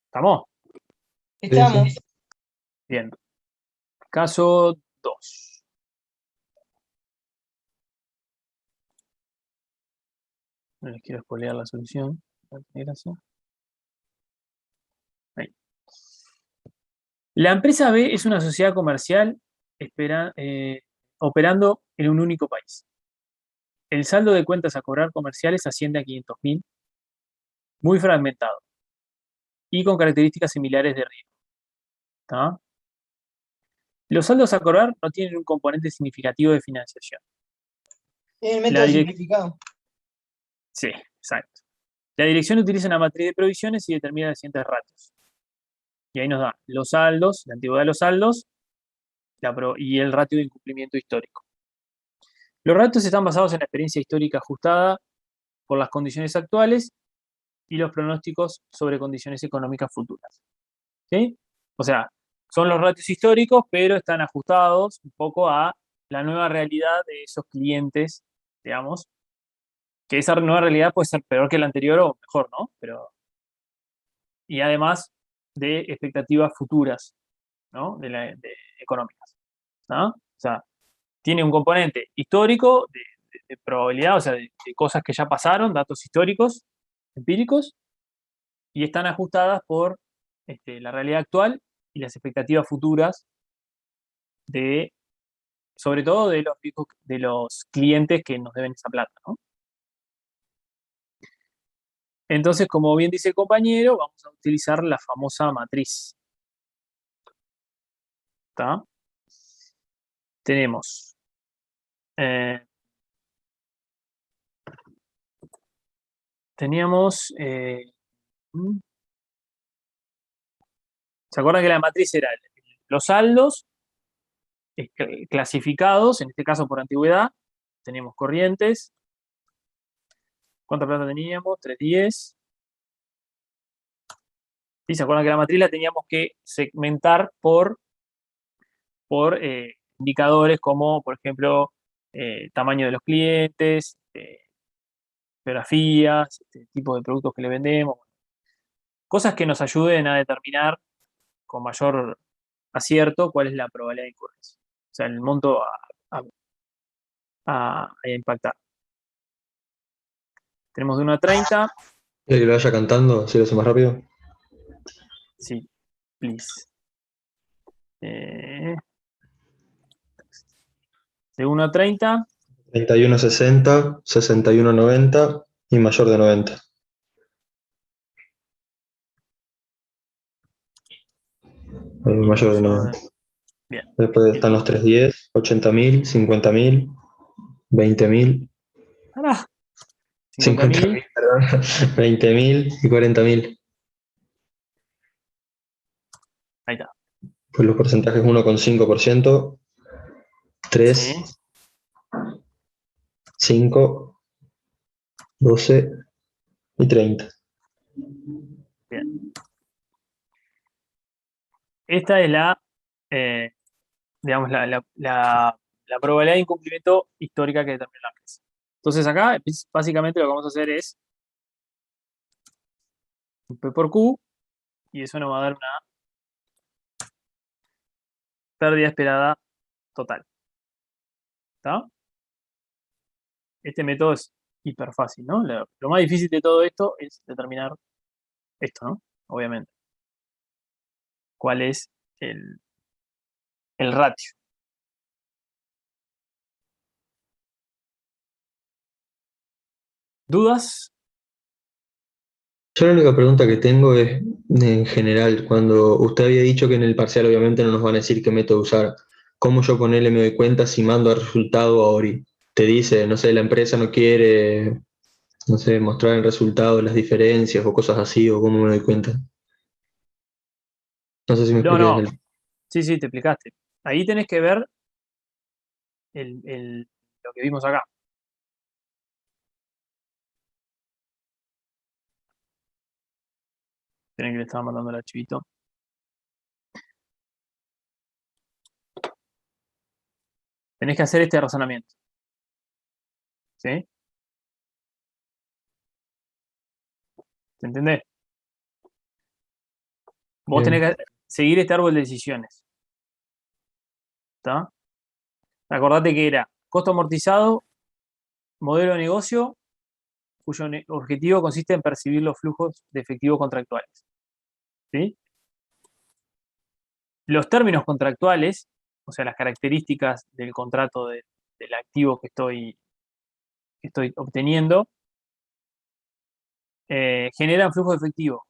¿Estamos? Estamos. Bien. Caso 2. No les quiero spoilear la solución. Ahí. La empresa B es una sociedad comercial operando en un único país. El saldo de cuentas a cobrar comerciales asciende a 500.000, muy fragmentado y con características similares de riesgo. ¿Tá? Los saldos a cobrar no tienen un componente significativo de financiación. El método simplificado. Sí, exacto. La dirección utiliza una matriz de provisiones y determina los siguientes ratios. Y ahí nos da los saldos, la antigüedad de los saldos y el ratio de incumplimiento histórico. Los ratios están basados en la experiencia histórica ajustada por las condiciones actuales y los pronósticos sobre condiciones económicas futuras. ¿Sí? O sea, son los ratios históricos, pero están ajustados un poco a la nueva realidad de esos clientes, digamos, que esa nueva realidad puede ser peor que la anterior o mejor, ¿no? Y además de expectativas futuras, ¿no? De económicas, ¿no? O sea, tiene un componente histórico de probabilidad, o sea, de cosas que ya pasaron, datos históricos, empíricos, y están ajustadas por la realidad actual y las expectativas futuras sobre todo de los clientes que nos deben esa plata, ¿no? Entonces, como bien dice el compañero, vamos a utilizar la famosa matriz. ¿Está? Tenemos teníamos ¿se acuerdan que la matriz era los saldos clasificados, en este caso por antigüedad? Teníamos corrientes. ¿Cuánta plata teníamos? 310. ¿Sí? ¿Se acuerdan que la matriz la teníamos que segmentar por indicadores como, por ejemplo, tamaño de los clientes, geografías, tipo de productos que le vendemos? Cosas que nos ayuden a determinar con mayor acierto cuál es la probabilidad de incurrencia. O sea, el monto a impactar. Tenemos de 1 a 30. ¿Quiere que lo vaya cantando? ¿Si lo hace más rápido? Sí, please. De 1 a 30. 31,60, 61,90 y mayor de 90. Mayor de 90. Bien. Después están los 310, 80.000, 50.000, 20.000. 50.000, perdón. 20.000 y 40.000. Ahí está. Pues los porcentajes 1,5%, 3, Sí. 5, 12 y 30. Bien. Esta es digamos, la probabilidad de incumplimiento histórica que determina la empresa. Entonces acá, básicamente lo que vamos a hacer es un P por Q, y eso nos va a dar una pérdida esperada total. ¿Está? Este método es hiper fácil, ¿no? Lo más difícil de todo esto es determinar esto, ¿no? Obviamente. ¿Cuál es el ratio? ¿Dudas? Yo la única pregunta que tengo es, en general, cuando usted había dicho que en el parcial obviamente no nos van a decir qué método usar, ¿cómo yo con él me doy cuenta si mando el resultado a Ori? Te dice, no sé, la empresa no quiere, no sé, mostrar el resultado, las diferencias o cosas así, o cómo me doy cuenta. No sé si me expliqué. No. Sí, te explicaste. Ahí tenés que ver el lo que vimos acá. Tienen que le estaba mandando el archivito. Tenés que hacer este razonamiento. ¿Sí? ¿Se entiende? Vos Bien. tenés que seguir este árbol de decisiones. ¿Está? Acordate que era costo amortizado, modelo de negocio, cuyo objetivo consiste en percibir los flujos de efectivo contractuales. ¿Sí? Los términos contractuales, o sea, las características del contrato del activo que estoy obteniendo, generan flujos de efectivo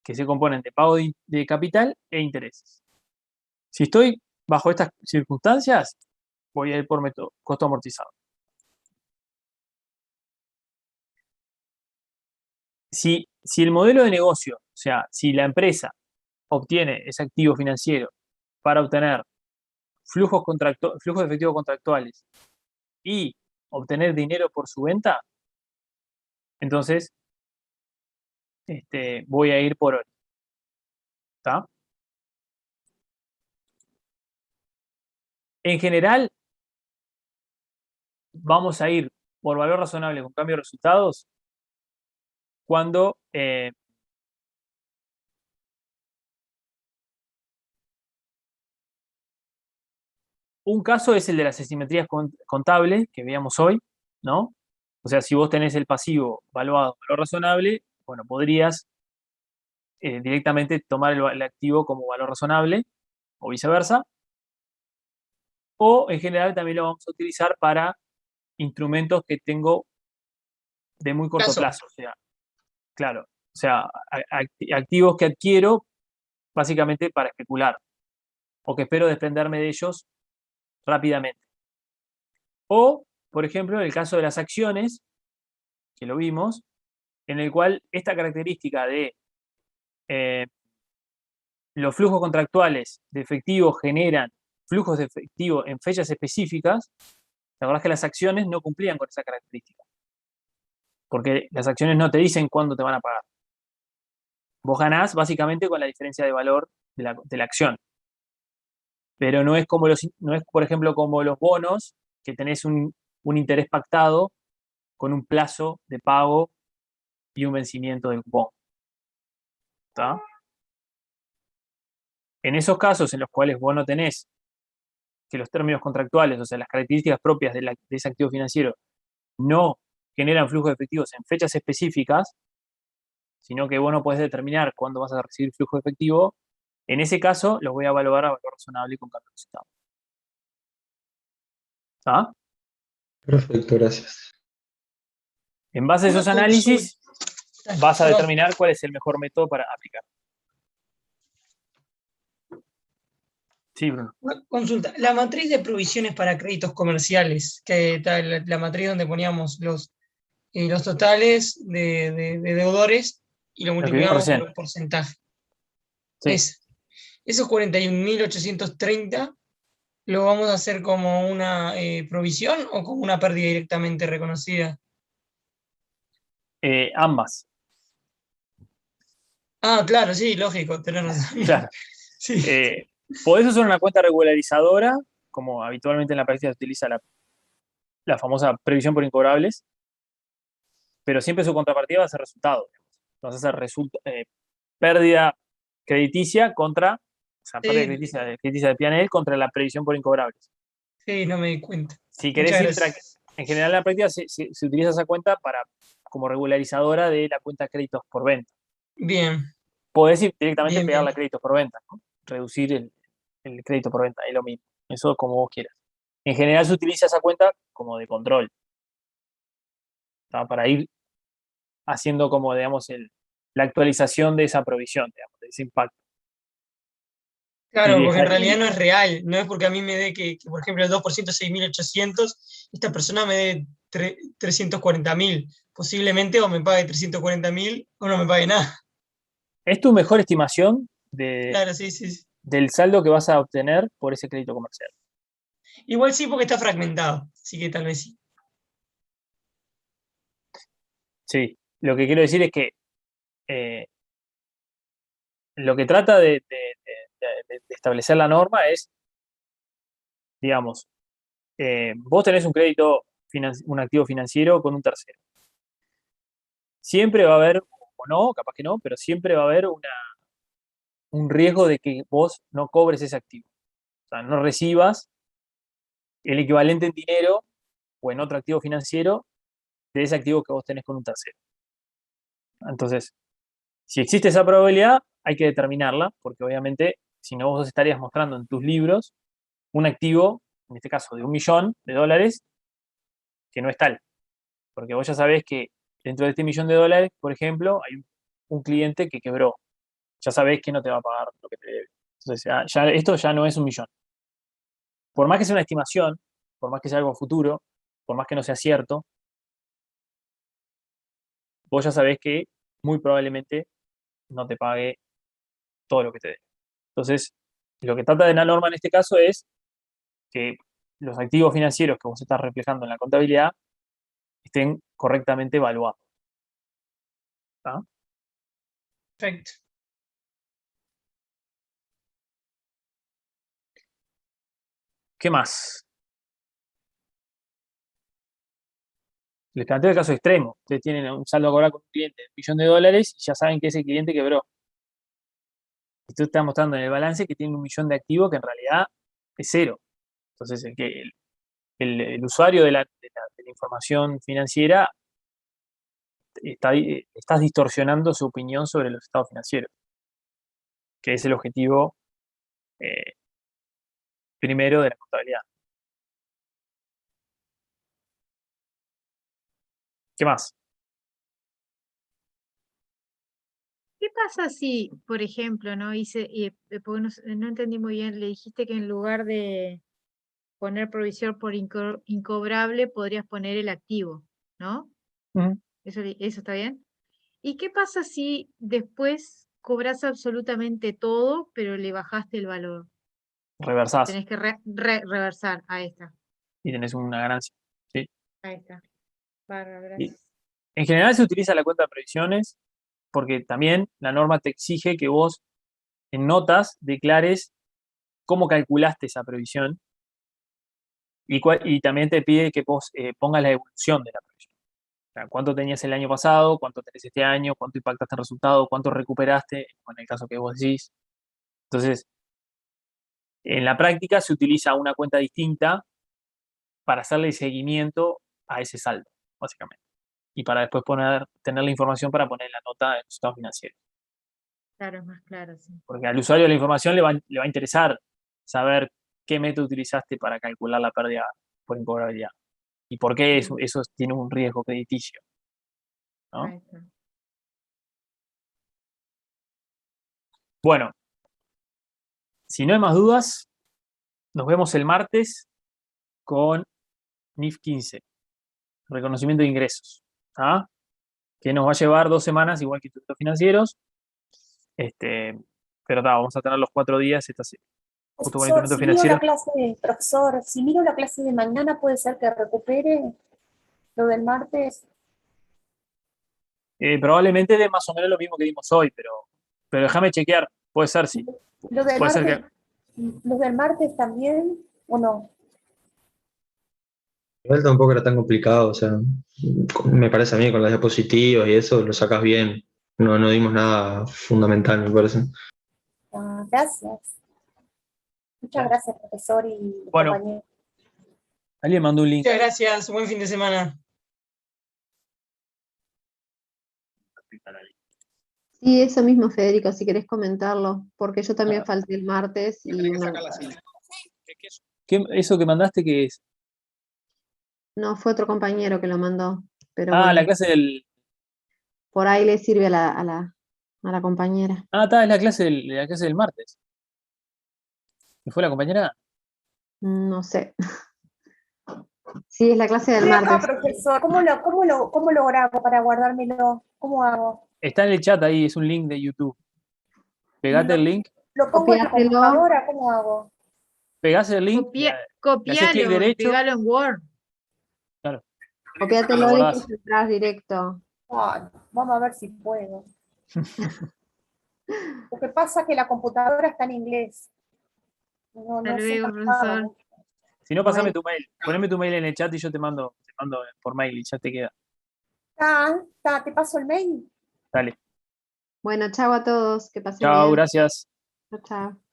que se componen de pago de capital e intereses. Si estoy bajo estas circunstancias, voy a ir por método costo amortizado. Si el modelo de negocio, o sea, si la empresa obtiene ese activo financiero para obtener flujos de efectivo contractuales y obtener dinero por su venta, entonces voy a ir por oro. ¿Está? En general, vamos a ir por valor razonable con cambio de resultados cuando un caso es el de las asimetrías contables que veíamos hoy, ¿no? O sea, si vos tenés el pasivo valuado valor razonable, bueno, podrías directamente tomar el activo como valor razonable o viceversa. O en general también lo vamos a utilizar para instrumentos que tengo de muy corto plazo. O sea, claro, o sea, activos que adquiero básicamente para especular o que espero desprenderme de ellos rápidamente. O, por ejemplo, en el caso de las acciones, que lo vimos, en el cual esta característica de los flujos contractuales de efectivo generan flujos de efectivo en fechas específicas, la verdad es que las acciones no cumplían con esa característica. Porque las acciones no te dicen cuándo te van a pagar. Vos ganás básicamente con la diferencia de valor de la acción. Pero no es, por ejemplo, como los bonos, que tenés un interés pactado con un plazo de pago y un vencimiento del cupón. ¿Está? En esos casos en los cuales vos no tenés que los términos contractuales, o sea, las características propias de ese activo financiero, no generan flujos de efectivos en fechas específicas, sino que vos no podés determinar cuándo vas a recibir flujo de efectivo, en ese caso los voy a evaluar a valor razonable con cambio de resultado. ¿Ah? Perfecto, gracias. En base a esos análisis, vas a determinar cuál es el mejor método para aplicar. Sí, Bruno. Consulta, la matriz de provisiones para créditos comerciales, que la matriz donde poníamos los totales de deudores y lo multiplicamos por un porcentaje. Sí. Esos 41.830 ¿lo vamos a hacer como una provisión o como una pérdida directamente reconocida? Ambas. Ah, claro, sí, lógico, tenés razón. Claro. Sí. Podés usar una cuenta regularizadora, como habitualmente en la práctica se utiliza la famosa previsión por incobrables, pero siempre su contrapartida va a ser resultado. Entonces, pérdida crediticia contra, o sea, pérdida crediticia de P&L contra la previsión por incobrables. Sí, no me di cuenta. Si querés en general en la práctica se utiliza esa cuenta como regularizadora de la cuenta de créditos por venta. Bien. Podés ir directamente pegarla a créditos por venta, ¿no? Reducir el crédito por venta, es lo mismo. Eso como vos quieras. En general se utiliza esa cuenta como de control, ¿tá? Para ir haciendo como, digamos, la actualización de esa provisión, digamos, de ese impacto. Claro, porque en realidad no es real, no es porque a mí me dé que por ejemplo, el 2% 6.800, esta persona me dé 340.000. Posiblemente o me pague 340.000 o no me pague nada. Es tu mejor estimación claro, sí. del saldo que vas a obtener por ese crédito comercial. Igual sí, porque está fragmentado. así que tal vez sí. Sí, lo que quiero decir es que lo que trata de establecer la norma es, digamos, vos tenés un crédito, un activo financiero con un tercero. Siempre va a haber, o no, capaz que no, pero siempre va a haber un riesgo de que vos no cobres ese activo. O sea, no recibas el equivalente en dinero o en otro activo financiero de ese activo que vos tenés con un tercero. Entonces, si existe esa probabilidad, hay que determinarla, porque obviamente, si no, vos estarías mostrando en tus libros un activo, en este caso de $1.000.000, que no es tal. Porque vos ya sabés que dentro de este $1.000.000, por ejemplo, hay un cliente que quebró. Ya sabés que no te va a pagar lo que te debe. Entonces, esto ya no es $1.000.000. Por más que sea una estimación, por más que sea algo futuro, por más que no sea cierto, vos ya sabés que muy probablemente no te pague todo lo que te debe. Entonces, lo que trata de la norma en este caso es que los activos financieros que vos estás reflejando en la contabilidad estén correctamente evaluados. ¿Tá? Perfecto. ¿Qué más? Les planteo el caso extremo. Ustedes tienen un saldo a cobrar con un cliente de $1.000.000 y ya saben que ese cliente quebró. Y tú estás mostrando en el balance que tiene $1.000.000 de activos que en realidad es cero. Entonces, el usuario de la información financiera estás distorsionando su opinión sobre los estados financieros, que es el objetivo primero de la contabilidad. ¿Qué más? ¿Qué pasa si, por ejemplo, no hice, porque no entendí muy bien, le dijiste que en lugar de poner provisión por incobrable, podrías poner el activo, ¿no? Ujú. ¿Eso está bien? ¿Y qué pasa si después cobras absolutamente todo, pero le bajaste el valor? Reversás Tenés que reversar. Ahí está, y tenés una ganancia. ¿Sí? ahí está. Bárbaro, Y gracias. en general se utiliza la cuenta de previsiones porque también la norma te exige que vos en notas declares cómo calculaste esa previsión y también te pide que vos pongas la evolución de la previsión. O sea, cuánto tenías el año pasado, cuánto tenés este año, cuánto impactaste en resultado, cuánto recuperaste, en el caso que vos decís. Entonces, en la práctica se utiliza una cuenta distinta para hacerle seguimiento a ese saldo, básicamente. Y para después tener la información para poner la nota de los estados financieros. Claro, es más claro, sí. Porque al usuario de la información le va a interesar saber qué método utilizaste para calcular la pérdida por incobrabilidad. Y por qué eso tiene un riesgo crediticio, ¿no? Ahí está. Bueno, si no hay más dudas, nos vemos el martes con NIF 15, reconocimiento de ingresos, ¿ah? Que nos va a llevar 2 semanas, igual que institutos financieros. Pero vamos a tener los 4 días esta serie. Justo con Profesor, instrumentos financieros. profesor, si miro la clase de mañana, puede ser que recupere lo del martes. Probablemente de más o menos lo mismo que dimos hoy, pero déjame chequear. Puede ser, sí. Lo del Puede ser martes, los del martes también, ¿o no? Igual tampoco era tan complicado, o sea, me parece a mí con las diapositivas y eso lo sacas bien. No dimos nada fundamental, me parece. Ah, gracias. Muchas gracias, profesor y Bueno, compañero. alguien mandó un link. Muchas gracias, buen fin de semana. Sí, eso mismo, Federico, si querés comentarlo, porque yo también falté el martes y ¿Eso que mandaste qué es? no, fue otro compañero que lo mandó, pero La bueno, clase del. por ahí le sirve a la compañera. Es la clase del martes. ¿Y fue la compañera? No sé. Sí, es la clase del Estoy acá, martes. profesor. ¿Cómo lo grabo para guardármelo? ¿Cómo hago? Está en el chat ahí, es un link de YouTube. Pegate el link, ¿Lo pongo en la Copiáselo. computadora? ¿Cómo hago? pegás el link, le haces clic Copialo y derecho. pegalo en Word. Copiátelo y guardás. que entras directo. Ay, vamos a ver si puedo. Lo que pasa es que la computadora está en inglés. No, Hasta no sé luego, nada. profesor. Si no, pasame Bueno. tu mail. Poneme tu mail en el chat y yo te mando por mail y ya te queda. Te paso el mail. Dale. Bueno, chao a todos, que pasen Chao, bien. gracias. Chao, chao.